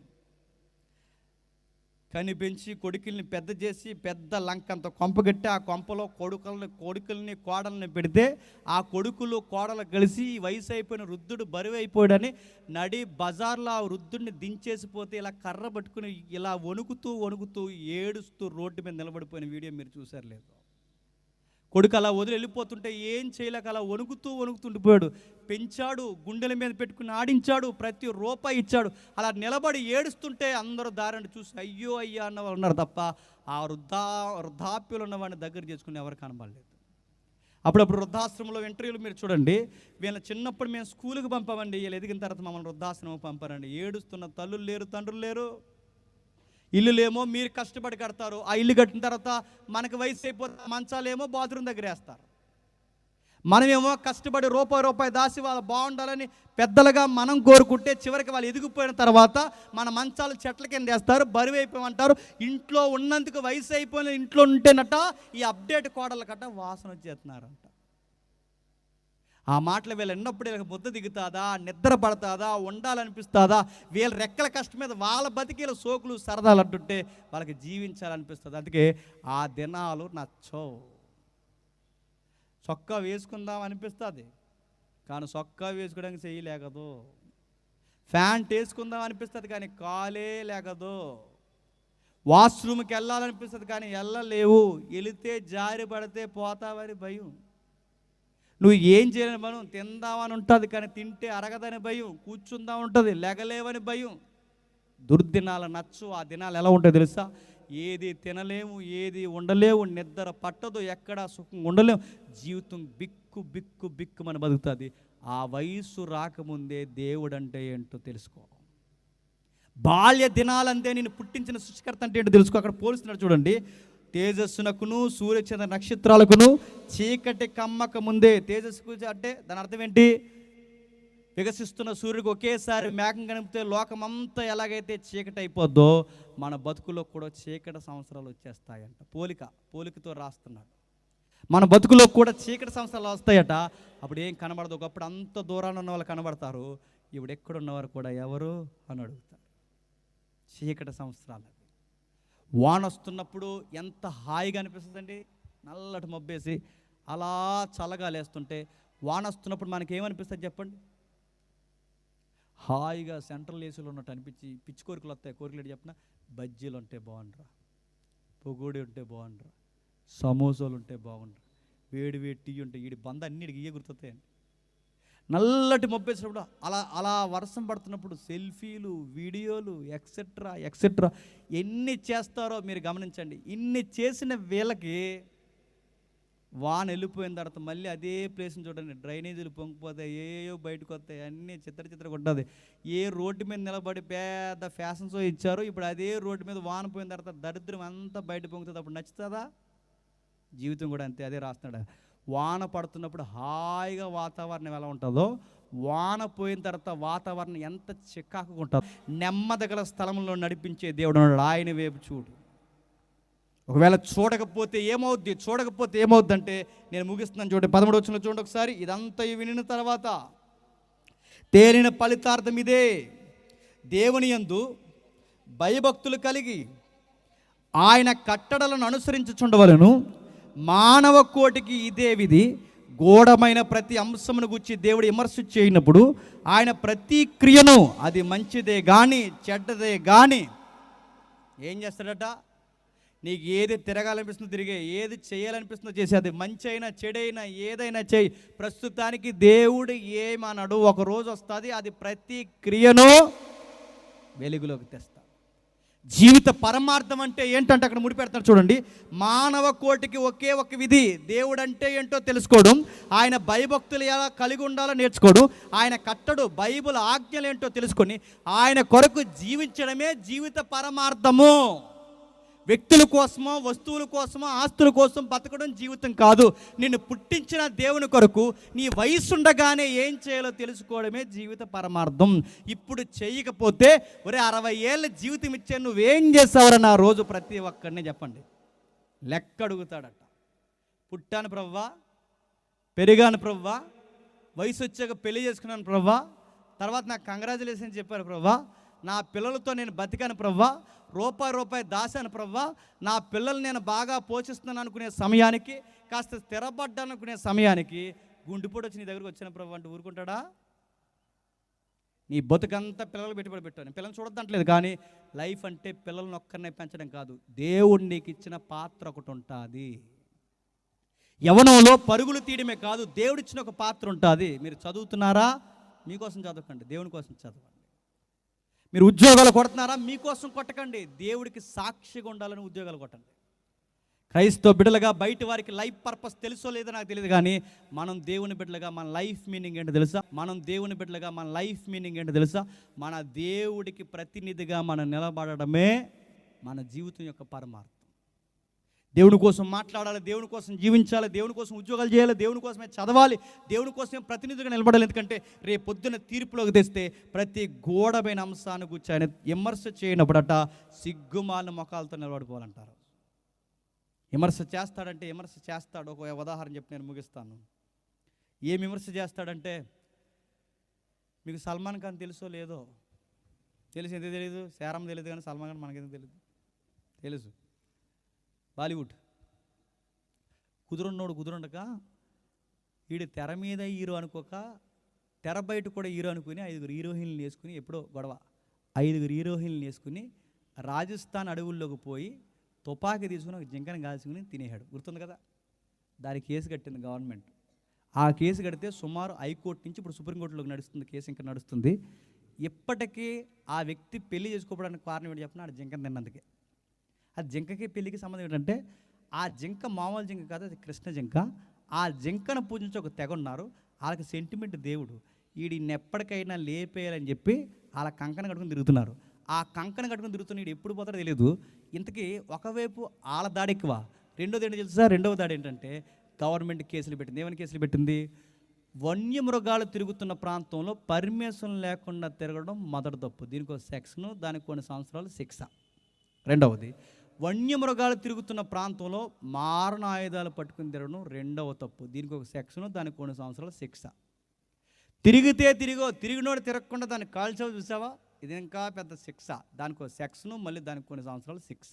కని పెంచి కొడుకుల్ని పెద్ద చేసి పెద్ద లంకంత కొంపగట్టి ఆ కొంపలో కొడుకుల్ని కోడల్ని పెడితే ఆ కొడుకులు కోడలు కలిసి వయసు అయిపోయిన వృద్ధుడు బరువు అయిపోయాడని నడి బజార్లో ఆ వృద్ధుడిని దించేసిపోతే ఇలా కర్ర పట్టుకుని ఇలా వణుకుతూ ఏడుస్తూ రోడ్డు మీద నిలబడిపోయిన వీడియో మీరు చూసారు లేదు? కొడుకు అలా వదిలి వెళ్ళిపోతుంటే ఏం చేయలేక అలా వణుకుతూ ఉండిపోయాడు. పెంచాడు, గుండెల మీద పెట్టుకుని ఆడించాడు, ప్రతి రూపాయి ఇచ్చాడు. అలా నిలబడి ఏడుస్తుంటే అందరూ దారిని చూసి అయ్యో అయ్యా అన్నవాళ్ళు ఉన్నారు తప్ప ఆ వృద్ధాప్యులు ఉన్నవాడిని దగ్గర చేసుకుని ఎవరు కనబడలేదు. అప్పుడప్పుడు వృద్ధాశ్రమంలో ఇంటర్వ్యూలు మీరు చూడండి, వీళ్ళ చిన్నప్పుడు మేము స్కూల్కి పంపామండి, వీళ్ళు ఎదిగిన తర్వాత మమ్మల్ని వృద్ధాశ్రమం పంపారండి. ఏడుస్తున్న తల్లులు లేరు, తండ్రులు లేరు. ఇల్లులేమో మీరు కష్టపడి కడతారు, ఆ ఇల్లు కట్టిన తర్వాత మనకు వయసు అయిపోతే మంచాలేమో బాత్రూమ్ దగ్గర వేస్తారు. మనమేమో కష్టపడి రూపాయి దాసి వాళ్ళు బాగుండాలని పెద్దలుగా మనం కోరుకుంటే చివరికి వాళ్ళు ఎదిగిపోయిన తర్వాత మన మంచాలు చెట్ల కింద వేస్తారు, బరువు అయిపోయమంటారు. ఇంట్లో ఉన్నందుకు వయసు అయిపోయిన ఇంట్లో ఉంటేనట ఈ అప్డేట్ కోడల కట్ట వాసన వచ్చేస్తున్నారంట. ఆ మాటలు వీళ్ళు ఎన్నప్పుడు వీళ్ళకి ముద్ద దిగుతుందా, నిద్ర పడుతుందా, ఉండాలనిపిస్తుందా? వీళ్ళ రెక్కల కష్టం మీద వాళ్ళ బతికేల సోకులు సరదాలు అంటుంటే వాళ్ళకి జీవించాలనిపిస్తుంది. అందుకే ఆ దినాలు నచ్చవు. చొక్కా వేసుకుందాం అనిపిస్తుంది, కానీ చొక్కా వేసుకోవడానికి చెయ్యి లేకదు. ప్యాంట్ వేసుకుందాం అనిపిస్తుంది, కానీ కాలే లేకదు. వాష్రూమ్కి వెళ్ళాలనిపిస్తుంది, కానీ వెళ్ళలేవు. వెళితే జారి పడితే పోతావని భయం. నువ్వు ఏం చేయాలని మనం తిందామని ఉంటుంది, కానీ తింటే అరగదని భయం. కూర్చుందాం ఉంటుంది, లెగలేవని భయం. దుర్దినాలు నచ్చు. ఆ దినాలు ఎలా ఉంటాయో తెలుసా? ఏది తినలేము, ఏది ఉండలేము, నిద్ర పట్టదు, ఎక్కడ సుఖంగా ఉండలేము. జీవితం బిక్కు మన బతుకుతుంది. ఆ వయసు రాకముందే దేవుడు అంటే ఏంటో తెలుసుకో. బాల్య దినాలంటే నేను పుట్టించిన సృష్టికర్త అంటే ఏంటో తెలుసుకో. అక్కడ పోలుస్తున్నాడు చూడండి, తేజస్సునకును సూర్యచంద్ర నక్షత్రాలకును చీకటి కమ్మక ముందే. తేజస్సు అంటే దాని అర్థం ఏంటి? వికసిస్తున్న సూర్యుడికి ఒకేసారి మేఘం కనిపితే లోకమంతా ఎలాగైతే చీకటి అయిపోద్దో మన బతుకులో కూడా చీకటి సంవత్సరాలు వచ్చేస్తాయంట. పోలికతో రాస్తున్నాడు. మన బతుకులో కూడా చీకటి సంవత్సరాలు వస్తాయట. అప్పుడు ఏం కనబడదు. ఒకప్పుడు అంత దూరాన్ని ఉన్న వాళ్ళు కనబడతారు, ఇప్పుడు ఎక్కడున్నవారు కూడా ఎవరు అని అడుగుతారు. చీకటి సంవత్సరాలు. వాన వస్తున్నప్పుడు ఎంత హాయిగా అనిపిస్తుందండి. నల్లటి మబ్బేసి అలా చల్లగా లేస్తుంటే వాన వస్తున్నప్పుడు మనకేమనిపిస్తుంది చెప్పండి? హాయిగా సెంట్రల్ ఏసీలో ఉన్నట్టు అనిపించి పిచ్చి కోరికలు వస్తాయి. కోరికలు చెప్పిన బజ్జీలు ఉంటే బాగుండ్రా, పొగోడి ఉంటే బాగుండ్రా, సమోసాలు ఉంటే బాగుండ్రా, వేడి టీ ఉంటే వీడి బంద అన్నిటికి ఇయ్యే గుర్తొస్తాయండి. నల్లటి మబ్బేసినప్పుడు అలా వర్షం పడుతున్నప్పుడు సెల్ఫీలు, వీడియోలు ఎక్సెట్రా ఎన్ని చేస్తారో మీరు గమనించండి. ఇన్ని చేసిన వీళ్ళకి వాన వెళ్ళిపోయిన తర్వాత మళ్ళీ అదే ప్లేస్ని చూడండి, డ్రైనేజీలు పొంగిపోతాయి, ఏయో బయటకు వస్తాయి, అన్నీ చిత్ర ఉంటుంది. ఏ రోడ్డు మీద నిలబడి పెద్ద ఫ్యాషన్ షో ఇచ్చారో ఇప్పుడు అదే రోడ్డు మీద వాన పోయిన తర్వాత దరిద్రం అంతా బయట పొంగుతుంది. అప్పుడు నచ్చుతుందా? జీవితం కూడా అంతే. అదే రాస్తున్నాడు. వాన పడుతున్నప్పుడు హాయిగా వాతావరణం ఎలా ఉంటుందో వాన పోయిన తర్వాత వాతావరణం ఎంత చికాకుగా ఉంటుందో నెమ్మదగల స్థలంలో నడిపించే దేవుడు ఉన్నాడు. ఆయన వైపు చూడు. ఒకవేళ చూడకపోతే ఏమవుద్ది అంటే నేను ముగిస్తున్నాను చూడండి. 13వ వచనంలో చూడండి ఒకసారి. ఇదంతా వినిన తర్వాత తేలిన ఫలితార్థం ఇదే, దేవుని యందు భయభక్తులు కలిగి ఆయన కట్టడలను అనుసరించుచుండవలెను. మానవ కోటికి ఇదే విధి, గూఢమైన ప్రతి అంశమును గురించి దేవుడు విమర్శ చేయనప్పుడు ఆయన ప్రతి క్రియను, అది మంచిదే కానీ చెడ్డదే కానీ ఏం చేస్తాడట? నీకు ఏది తిరగాలనిపిస్తుందో తిరిగే, ఏది చేయాలనిపిస్తుందో చేసే, అది మంచి అయినా చెడైనా ఏదైనా చేయి. ప్రస్తుతానికి దేవుడు ఏమన్నాడు? ఒక రోజు వస్తుంది, అది ప్రతి క్రియను వెలుగులోకి తెస్తా. జీవిత పరమార్థం అంటే ఏంటంటే అక్కడ ముడిపెడతారు చూడండి. మానవ కోటికి ఒకే ఒక విధి, దేవుడు అంటే ఏంటో తెలుసుకోవడం, ఆయన భయభక్తులు ఎలా కలిగి ఉండాలో నేర్చుకోవడం, ఆయన కట్టడు బైబిల్ ఆజ్ఞలు ఏంటో తెలుసుకొని ఆయన కొరకు జీవించడమే జీవిత పరమార్థము. వ్యక్తుల కోసమో, వస్తువుల కోసమో, ఆస్తుల కోసం బతకడం జీవితం కాదు. నిన్ను పుట్టించిన దేవుని కొరకు నీ వయసు ఉండగానే ఏం చేయాలో తెలుసుకోవడమే జీవిత పరమార్థం. ఇప్పుడు చేయకపోతే ఒరే 60 ఏళ్ళ జీవితం ఇచ్చే నువ్వేం చేస్తావరా నా రోజు? ప్రతి ఒక్కరిని చెప్పండి, లెక్క అడుగుతాడట. పుట్టాను ప్రవ్వా, పెరిగాను ప్రవ్వా, వయసు వచ్చాక పెళ్లి చేసుకున్నాను ప్రవ్వా, తర్వాత నాకు కంగ్రాచులేషన్ చెప్పారు ప్రవ్వా, నా పిల్లలతో నేను బతికాను ప్రవ్వా, రూపాయి దాశాను ప్రవ్వా, నా పిల్లలు నేను బాగా పోషిస్తున్నాను అనుకునే సమయానికి, కాస్త స్థిరపడ్డాను అనుకునే సమయానికి గుండెపోటు వచ్చి నీ దగ్గరకు వచ్చిన ప్రవ్వా అంటే ఊరుకుంటాడా? నీ బతుకంతా పిల్లలు పెట్టుబడి పెట్టాను. పిల్లల్ని చూడద్దంటలేదు, కానీ లైఫ్ అంటే పిల్లల్ని ఒక్కరినే పెంచడం కాదు. దేవుడు నీకు ఇచ్చిన పాత్ర ఒకటి ఉంటుంది. యవ్వనంలో పరుగులు తీయడమే కాదు, దేవుడిచ్చిన ఒక పాత్ర ఉంటుంది. మీరు చదువుతున్నారా? మీకోసం చదవకండి, దేవుని కోసం చదవండి. మీరు ఉద్యోగాలు కొడుతున్నారా? మీకోసం కొట్టకండి, దేవుడికి సాక్షిగా ఉండాలని ఉద్యోగాలు కొట్టండి. క్రైస్తవ బిడ్డలుగా బయట వారికి లైఫ్ పర్పస్ తెలుసో లేదో నాకు తెలియదు, కానీ మనం దేవుని బిడ్డలుగా మన లైఫ్ మీనింగ్ ఏంటో తెలుసా? మన దేవుడికి ప్రతినిధిగా మనం నిలబడడమే మన జీవితం యొక్క పరమార్థం. దేవుని కోసం మాట్లాడాలి, దేవుని కోసం జీవించాలి, దేవుని కోసం ఉద్యోగాలు చేయాలి, దేవుని కోసమే చదవాలి, దేవుని కోసమే ప్రతినిధిగా నిలబడాలి. ఎందుకంటే రేపు పొద్దున్న తీర్పులోకి తెస్తే ప్రతి గోడమైన అంశాన్ని గురించి ఆయన విమర్శ చేయనప్పుడట సిగ్గుమాలిన మొఖాలతో నిలబడిపోవాలంటారు. విమర్శ చేస్తాడంటే విమర్శ చేస్తాడు. ఒక ఉదాహరణ చెప్పి నేను ముగిస్తాను. ఏం విమర్శ చేస్తాడంటే, మీకు సల్మాన్ ఖాన్ తెలుసో లేదో, తెలిసి ఎందుకు తెలియదు? శారం తెలియదు, కానీ సల్మాన్ ఖాన్ మనకెందుకు తెలియదు? తెలుసు. బాలీవుడ్ కుదురుండక వీడు తెర మీద హీరో అనుకోక తెర బయట కూడా హీరో అనుకుని 5 హీరోయిన్లు వేసుకుని, ఎప్పుడో గొడవ, 5 హీరోయిన్లు వేసుకుని రాజస్థాన్ అడవుల్లోకి పోయి తుపాకీ తీసుకుని ఒక జింకను కాల్చుకుని తినేశాడు. గుర్తుంది కదా? దానికి కేసు కట్టింది గవర్నమెంట్. ఆ కేసు కడితే సుమారు హైకోర్టు నుంచి ఇప్పుడు సుప్రీంకోర్టులోకి నడుస్తుంది కేసు, ఇంకా నడుస్తుంది. ఇప్పటికీ ఆ వ్యక్తి పెళ్లి చేసుకోవడానికి కారణం ఏంటి చెప్పిన? ఆ జింకను తిన్నందుకే. ఆ జింకకి పెళ్ళికి సంబంధం ఏంటంటే, ఆ జింక మామూలు జింక కాదు, అది కృష్ణ జింక. ఆ జింకను పూజించి ఒక తెగ ఉన్నారు, వాళ్ళకి సెంటిమెంట్ దేవుడు. వీడిని ఎప్పటికైనా లేపేయాలని చెప్పి వాళ్ళ కంకణ కట్టుకుని తిరుగుతున్నారు. ఆ కంకణ కట్టుకుని తిరుగుతున్న వీడు ఎప్పుడు పోతాడో తెలియదు. ఇంతకీ ఒకవైపు వాళ్ళ దాడి ఎక్కువ, రెండోది ఏంటో తెలుసా? రెండవ దాడి ఏంటంటే గవర్నమెంట్ కేసులు పెట్టింది. ఏమని కేసులు పెట్టింది? వన్యమృగాలు తిరుగుతున్న ప్రాంతంలో పర్మిషన్ లేకుండా తిరగడం మొదటి తప్పు, దీనికి ఒక సెక్షను, దానికి కొన్ని సంవత్సరాలు శిక్ష. రెండవది, వన్యమృగాలు తిరుగుతున్న ప్రాంతంలో మారణ ఆయుధాలు పట్టుకుని తిరగడం రెండవ తప్పు, దీనికి ఒక సెక్షను, దానికి కొన్ని సంవత్సరాల శిక్ష. తిరిగినోడు తిరగకుండా దాన్ని కాల్చావు చూసావా, ఇది ఇంకా పెద్ద శిక్ష, దానికి ఒక సెక్షను, మళ్ళీ దానికి కొన్ని సంవత్సరాల శిక్ష.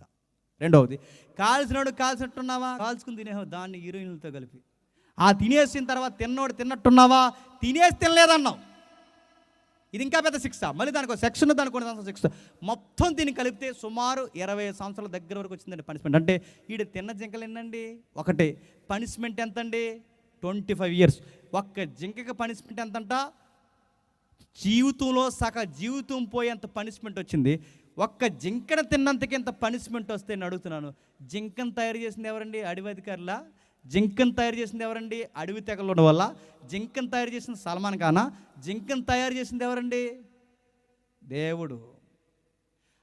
రెండవది, కాల్చినోడు కాల్చినట్టున్నావా, కాల్చుకుని తినేవా దాన్ని హీరోయిన్లతో కలిపి. ఆ తినేసిన తర్వాత తిన్నోడు తిన్నట్టున్నావా, తినేసి తినలేదన్నావు, ఇది ఇంకా పెద్ద శిక్ష, మళ్ళీ దానికి ఒక సెక్షన్, దానికి కొన్ని సంవత్సరాల శిక్ష. మొత్తం దీన్ని కలిపితే సుమారు 20 సంవత్సరాల దగ్గర వరకు వచ్చిందండి పనిష్మెంట్. అంటే వీడు తిన్న జింకలు ఎన్నండి? ఒకటే. పనిష్మెంట్ ఎంతండి? 25 years. ఒక్క జింకకి పనిష్మెంట్ ఎంతంట? జీవితంలో జీవితం పోయేంత పనిష్మెంట్ వచ్చింది. ఒక్క జింకను తిన్నంతకి ఎంత పనిష్మెంట్ వస్తే నేను అడుగుతున్నాను. జింకను తయారు చేసింది ఎవరండి? అడవి అధికారులా? జింకను తయారు చేసింది ఎవరండి? అడవి తెగలు ఉండడం వల్ల. జింకను తయారు చేసింది సల్మాన్ ఖానా? జింకను తయారు చేసింది ఎవరండి? దేవుడు.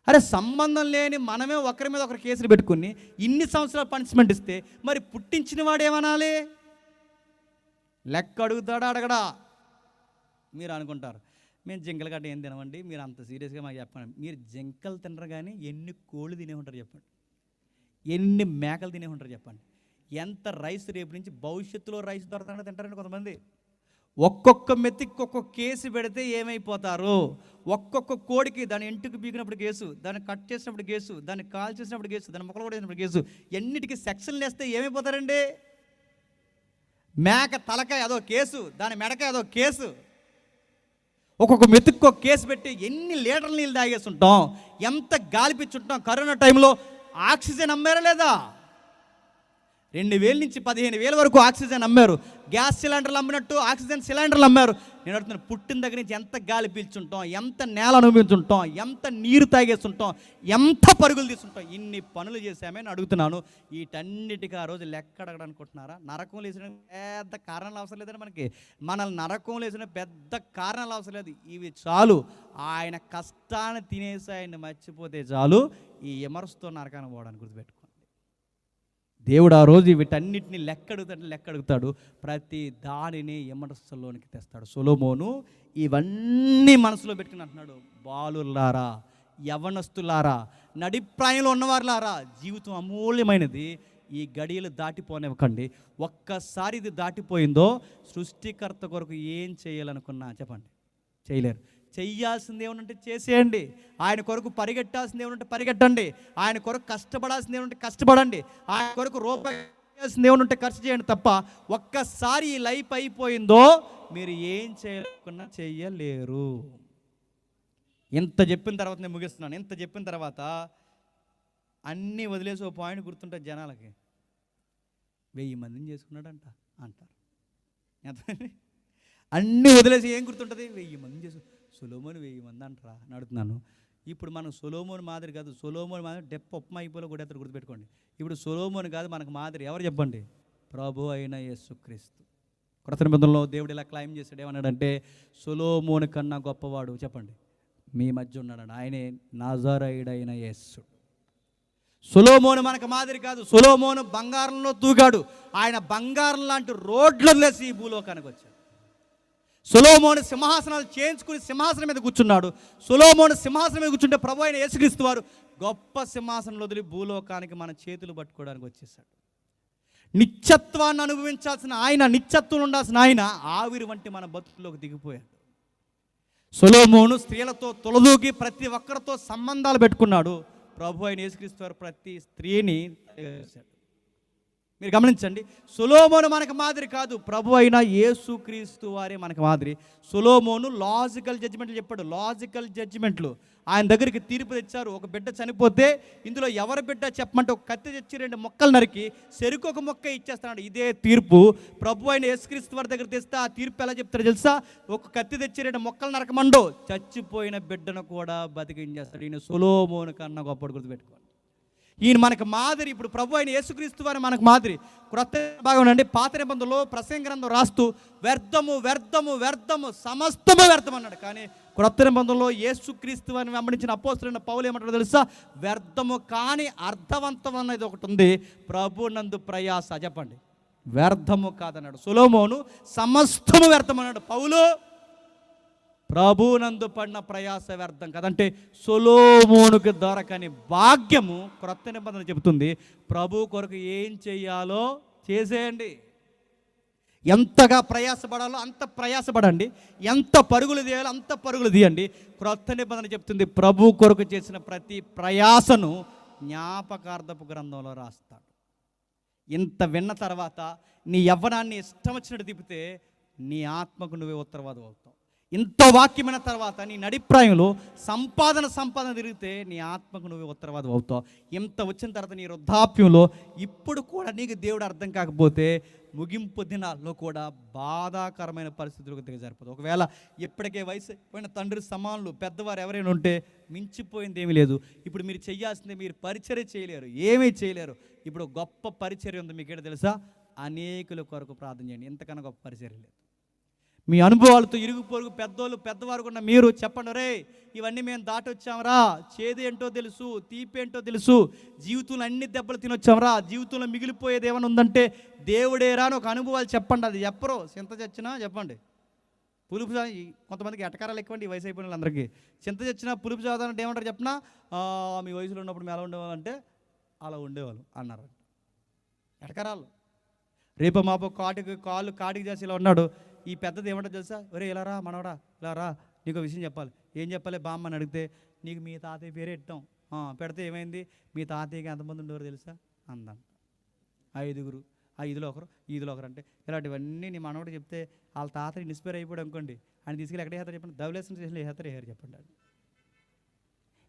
అరే సంబంధం లేని మనమే ఒకరి మీద ఒకరు కేసులు పెట్టుకుని ఇన్ని సంవత్సరాలు పనిష్మెంట్ ఇస్తే మరి పుట్టించిన వాడు ఏమనాలి? లెక్క అడుగుతాడా అడగడా? మీరు అనుకుంటారు మేము జింకలు గడ్డ ఏం తినమండి, మీరు అంత సీరియస్గా మాకు చెప్పండి. మీరు జింకలు తినరు కానీ ఎన్ని కోళ్ళు తినే ఉంటారు చెప్పండి, ఎన్ని మేకలు తినే ఉంటారు చెప్పండి, ఎంత రైస్ రేపు నుంచి భవిష్యత్తులో రైస్ దొరకకుండా తింటారండి కొంతమంది. ఒక్కొక్క మెత్తికి ఒక్కొక్క కేసు పెడితే ఏమైపోతారు? ఒక్కొక్క కోడికి దాని ఎంటుకు పీకినప్పుడు కేసు, దాన్ని కట్ చేసినప్పుడు కేసు, దాన్ని కాల్ చేసినప్పుడు కేసు, దాన్ని మొక్కలు కూడా వేసినప్పుడు కేసు, ఎన్నిటికీ సెక్షన్లు వేస్తే ఏమైపోతారండి? మేక తలకాయ అదో కేసు, దాని మెడకాయ అదో కేసు, ఒక్కొక్క మెతుక్కో కేసు పెట్టి ఎన్ని లీటర్ల నీళ్ళు తాగేస్తుంటాం, ఎంత గాలిపిచ్చుంటాం. కరోనా టైంలో ఆక్సిజన్ అమ్మారా లేదా? 2,000 నుంచి 15,000 వరకు ఆక్సిజన్ అమ్మారు. గ్యాస్ సిలిండర్లు అమ్మినట్టు ఆక్సిజన్ సిలిండర్లు అమ్మారు. నేను అడుగుతున్నాను, పుట్టిన దగ్గర నుంచి ఎంత గాలి పీల్చుంటాం, ఎంత నేల అనుభవించుంటాం, ఎంత నీరు తాగేస్తుంటాం, ఎంత పరుగులు తీసుంటాం, ఇన్ని పనులు చేశామని అడుగుతున్నాను. వీటన్నిటికీ ఆ రోజు లెక్క అడగడానుకుంటున్నారా? నరకంలో వేసిన పెద్ద కారణాలు అవసరం లేదండి. మనల్ని నరకంలో వేసిన పెద్ద కారణాలు అవసరం లేదు. ఇవి చాలు. ఆయన కష్టాన్ని తినేసి ఆయన్ని మర్చిపోతే చాలు, ఈ విమర్శతో నరకాన్ని పోవడానికి గుర్తుపెట్టుకో. దేవుడు ఆ రోజు వీటన్నిటిని లెక్క అడుగుతాడు. ప్రతి దానిని విమర్శలోనికి తెస్తాడు. సొలొమోను ఇవన్నీ మనసులో పెట్టుకుని అంటున్నాడు, బాలులారా, యవనస్తులారా, నడిప్రాయంలో ఉన్నవారులారా, జీవితం అమూల్యమైనది. ఈ గడియలు దాటిపోనివ్వకండి. ఒక్కసారి ఇది దాటిపోయిందో సృష్టికర్త కొరకు ఏం చేయాలనుకున్నా చెప్పండి, చేయలేరు. చెయ్యాల్సింది ఏమనంటే చేసేయండి. ఆయన కొరకు పరిగెట్టాల్సింది ఏమనంటే పరిగెట్టండి. ఆయన కొరకు కష్టపడాల్సింది ఏమనంటే కష్టపడండి. ఆయన కొరకు రూపాయి చేయాల్సింది ఏమనంటే ఖర్చు చేయండి తప్ప ఒక్కసారి ఈ లైఫ్ అయిపోయిందో మీరు ఏం చేయాలనుకున్నా చెయ్యలేరు. ఇంత చెప్పిన తర్వాత నేను ముగిస్తున్నాను. ఇంత చెప్పిన తర్వాత అన్నీ వదిలేసి ఓ పాయింట్ గుర్తుంటుంది జనాలకి. 1000 మందిని చేసుకున్నాడంట అంటారు. అన్నీ వదిలేసి ఏం గుర్తుంటుంది? 1000 మందిని చేసు. సొలొమోను 1000 మంది అంటారా అని అడుగుతున్నాను. ఇప్పుడు మనం సొలొమోను మాదిరి కాదు. సొలొమోను మాదిరి డెప్ప ఉప్మా అయిపోలో కూడా ఎత్తరు, గుర్తుపెట్టుకోండి. ఇప్పుడు సొలొమోను కాదు మనకు మాదిరి ఎవరు చెప్పండి? ప్రభు అయిన యేసుక్రీస్తు. క్రొత్త నిబంధనలో దేవుడు ఇలా క్లైమ్ చేశాడు. ఏమన్నాడంటే, సొలొమోను కన్నా గొప్పవాడు చెప్పండి మీ మధ్య ఉన్నాడు. ఆయనే నజరేయుడైన యేసు. సొలొమోను మనకు మాదిరి కాదు. సొలొమోను బంగారంలో తూగాడు. ఆయన బంగారం లాంటి రోడ్లు లేసి ఈ భూలోకానికి వచ్చాడు. సొలొమోను సింహాసనాలు చేయించుకుని సింహాసనం మీద కూర్చున్నాడు. సొలొమోను సింహాసనం మీద కూర్చుంటే ప్రభు అయిన యేసుక్రీస్తు వారు గొప్ప సింహాసనంలో వదిలి భూలోకానికి మన చేతులు పట్టుకోవడానికి వచ్చేసాడు. నిత్యత్వాన్ని అనుభవించాల్సిన ఆయన, నిత్యత్వం ఉండాల్సిన ఆయన ఆవిరి వంటి మన బతుకుల్లోకి దిగిపోయాడు. సొలొమోను స్త్రీలతో తొలదూకి ప్రతి ఒక్కరితో సంబంధాలు పెట్టుకున్నాడు. ప్రభు అయిన యేసుక్రీస్తు వారు ప్రతి స్త్రీని చేశాడు. మీరు గమనించండి, సొలొమోను మనకు మాదిరి కాదు, ప్రభు అయిన యేసుక్రీస్తు వారే మనకు మాదిరి. సొలొమోను లాజికల్ జడ్జిమెంట్లు చెప్పాడు. లాజికల్ జడ్జిమెంట్లు ఆయన దగ్గరికి తీర్పు తెచ్చారు. ఒక బిడ్డ చనిపోతే ఇందులో ఎవరి బిడ్డ చెప్పమంటే ఒక కత్తి తెచ్చి 2 మొక్కలు నరికి చెరుకు ఒక మొక్క ఇచ్చేస్తున్నాడు. ఇదే తీర్పు ప్రభు అయిన యేసుక్రీస్తు వారి దగ్గర తెస్తే ఆ తీర్పు ఎలా చెప్తారో తెలుసా? ఒక కత్తి తెచ్చి 2 మొక్కలు నరకమండో చచ్చిపోయిన బిడ్డను కూడా బతికించేస్తాడు. ఈయన సొలొమోను కన్నా గొప్పడు, గుర్తుపెట్టుకోండి. ఈయన మనకు మాదిరి. ఇప్పుడు ప్రభు అయిన యేసుక్రీస్తు వారు మనకు మాదిరి. క్రొత్త భాగం అండి, పాత నిబంధనలో ప్రసంగ గ్రంథం రాస్తూ వ్యర్థము వ్యర్థము వ్యర్థము సమస్తము వ్యర్థం అన్నాడు. కానీ క్రొత్త నిబంధనలో యేసుక్రీస్తు వారిని వెంబడించిన అపోస్తలుడైన పౌలు ఏమంటాడో తెలుసా? వ్యర్థము కానీ అర్థవంతం అనేది ఒకటి ఉంది, ప్రభు నందు ప్రయాస. చెప్పండి, వ్యర్థము కాదన్నాడు. సొలొమోను సమస్తము వ్యర్థం అన్నాడు. పౌలు ప్రభునందు పడిన ప్రయాస వ్యర్థం కదంటే సొలొమోనుకు దొరకని భాగ్యము క్రొత్త నిబంధన చెబుతుంది. ప్రభు కొరకు ఏం చెయ్యాలో చేసేయండి. ఎంతగా ప్రయాసపడాలో అంత ప్రయాసపడండి. ఎంత పరుగులు తీయాలో అంత పరుగులు తీయండి. క్రొత్త నిబంధన చెప్తుంది, ప్రభు కొరకు చేసిన ప్రతి ప్రయాసను జ్ఞాపకార్థపు గ్రంథంలో రాస్తాడు. ఇంత విన్న తర్వాత నీ యవ్వనాన్ని ఇష్టం వచ్చినట్టు తిప్పితే నీ ఆత్మకు నువ్వే ఉత్తరవాదం అవుతావు. ఇంత వాక్యమైన తర్వాత నీ నడిప్రాయంలో సంపాదన తిరిగితే నీ ఆత్మకు నువ్వే ఉత్తరవాదం అవుతావు. ఇంత వచ్చిన తర్వాత నీ వృద్ధాప్యంలో ఇప్పుడు కూడా నీకు దేవుడు అర్థం కాకపోతే ముగింపు దినాల్లో కూడా బాధాకరమైన పరిస్థితులకు దిగజారిపోతుంది. ఒకవేళ ఇప్పటికే వయసు అయిపోయిన తండ్రి సమానులు పెద్దవారు ఎవరైనా ఉంటే మించిపోయింది ఏమీ లేదు. ఇప్పుడు మీరు చేయాల్సిందే, మీరు పరిచర్య చేయలేరు, ఏమీ చేయలేరు. ఇప్పుడు గొప్ప పరిచర్య ఉంది. మీకు ఏంటో తెలుసా? అనేకుల కొరకు ప్రార్థన చేయండి. ఎంతకన్నా గొప్ప పరిచర్య లేదు. మీ అనుభవాలతో ఇరుగు పొరుగు పెద్దవారు కూడా మీరు చెప్పండి, రే ఇవన్నీ మేము దాటొచ్చామరా, చేదు ఏంటో తెలుసు, తీపి ఏంటో తెలుసు, జీవితంలో అన్ని దెబ్బలు తినొచ్చామరా, జీవితంలో మిగిలిపోయేది ఏమైనా ఉందంటే దేవుడేరా అని ఒక అనుభవాలు చెప్పండి. అది చెప్పరు, చింత చచ్చినా చెప్పండి. పులుపు కొంతమందికి ఎటకారాలు ఎక్కువండి ఈ వయసు అయిపోయిన వాళ్ళందరికీ. చింత చచ్చినా పులుపు చదవాలంటే ఏమంటారు చెప్పినా, మీ వయసులో ఉన్నప్పుడు మేము ఎలా ఉండేవాళ్ళంటే అలా ఉండేవాళ్ళు అన్నారు. ఎటకారాలు. రేపు మాపు కాళ్ళు కాటికి చేసి ఇలా ఉన్నాడు. ఈ పెద్దది ఏమంటారు తెలుసా? ఒరే ఇలా రా మనవడా, ఇలా రా, నీకు విషయం చెప్పాలి. ఏం చెప్పాలి బామ్మ అని అడిగితే, నీకు మీ తాతయ్య పేరే ఇట్టాం పెడితే ఏమైంది? మీ తాతయ్యకి ఎంతమంది ఉండేవారు తెలుసా? అందంట 5. ఆ ఇదిలో ఒకరు ఇదిలో ఒకరు అంటే ఇలాంటివన్నీ నీ మనవడు చెప్తే వాళ్ళ తాత ఇన్స్పైర్ అయిపోయాడు అనుకోండి, ఆయన తీసుకెళ్ళి ఎక్కడ వేస్తారు చెప్పండి, ధవలేసిన స్టేషన్లో వేస్తారు చెప్పండి. అది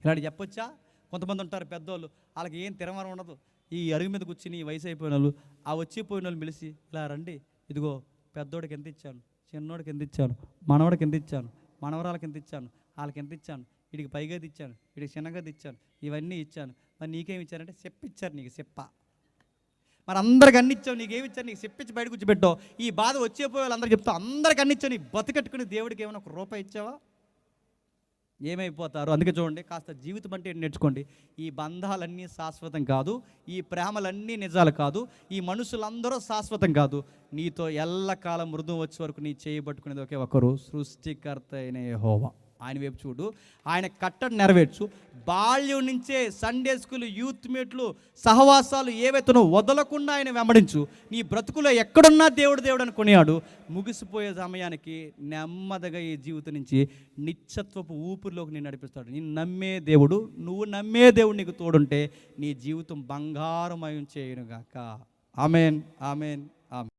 ఇలాంటి చెప్పొచ్చా? కొంతమంది ఉంటారు పెద్దోళ్ళు, వాళ్ళకి ఏం తిరమరం ఉండదు, ఈ అరుగు మీద కూర్చుని వయసు అయిపోయిన వాళ్ళు, ఆ వచ్చిపోయిన వాళ్ళు పిలిచి ఇలా రండి, ఇదిగో పెద్దోడికి ఎంత ఇచ్చాను, చిన్నోడికి ఎంత ఇచ్చాను, మనవడికి ఎంత ఇచ్చాను, మనవరాలకి ఎంత ఇచ్చాను, వాళ్ళకి ఎంత ఇచ్చాను, వీడికి పైగది ఇచ్చాను, వీడికి చిన్నగది ఇచ్చాను, ఇవన్నీ ఇచ్చాను, మరి నీకేమి ఇచ్చారంటే చెప్పిచ్చారు, నీకు చెప్ప. మరి అందరికి అన్ని ఇచ్చావు, నీకేమి ఇచ్చారు, నీకు చెప్పించి బయట కూర్చోబెట్టావు. ఈ బాధ వచ్చేపోయే వాళ్ళు అందరూ చెప్తావు, అందరికి అన్ని ఇచ్చావు, నీ బతికట్టుకుని దేవుడికి ఏమైనా ఒక రూపాయి ఇచ్చావా? ఏమైపోతారు? అందుకే చూడండి, కాస్త జీవితం అంటే ఏంటి నేర్చుకోండి. ఈ బంధాలన్నీ శాశ్వతం కాదు, ఈ ప్రేమలన్నీ నిజాలు కాదు, ఈ మనుషులందరూ శాశ్వతం కాదు. నీతో ఎల్లకాలం మృదువు వచ్చే వరకు నీ చేయబట్టుకునేది ఒకే ఒకరు, సృష్టికర్త అయిన యెహోవా. ఆయన వైపు చూడు, ఆయన కట్టడి నెరవేర్చు. బాల్యం నుంచే సండే స్కూల్, యూత్ మీట్లు, సహవాసాలు ఏవైతే వదలకుండా ఆయన వెంబడించు. నీ బ్రతుకులో ఎక్కడున్నా దేవుడు దేవుడు అని కొనియాడు. ముగిసిపోయే సమయానికి నెమ్మదిగా ఈ జీవితం నుంచి నిత్యత్వపు ఊపిరిలోకి నేను నడిపిస్తాడు. నేను నమ్మే దేవుడు, నువ్వు నమ్మే దేవుడు నీకు తోడుంటే నీ జీవితం బంగారమయం చేయనుగాక. Amen, amen, amen.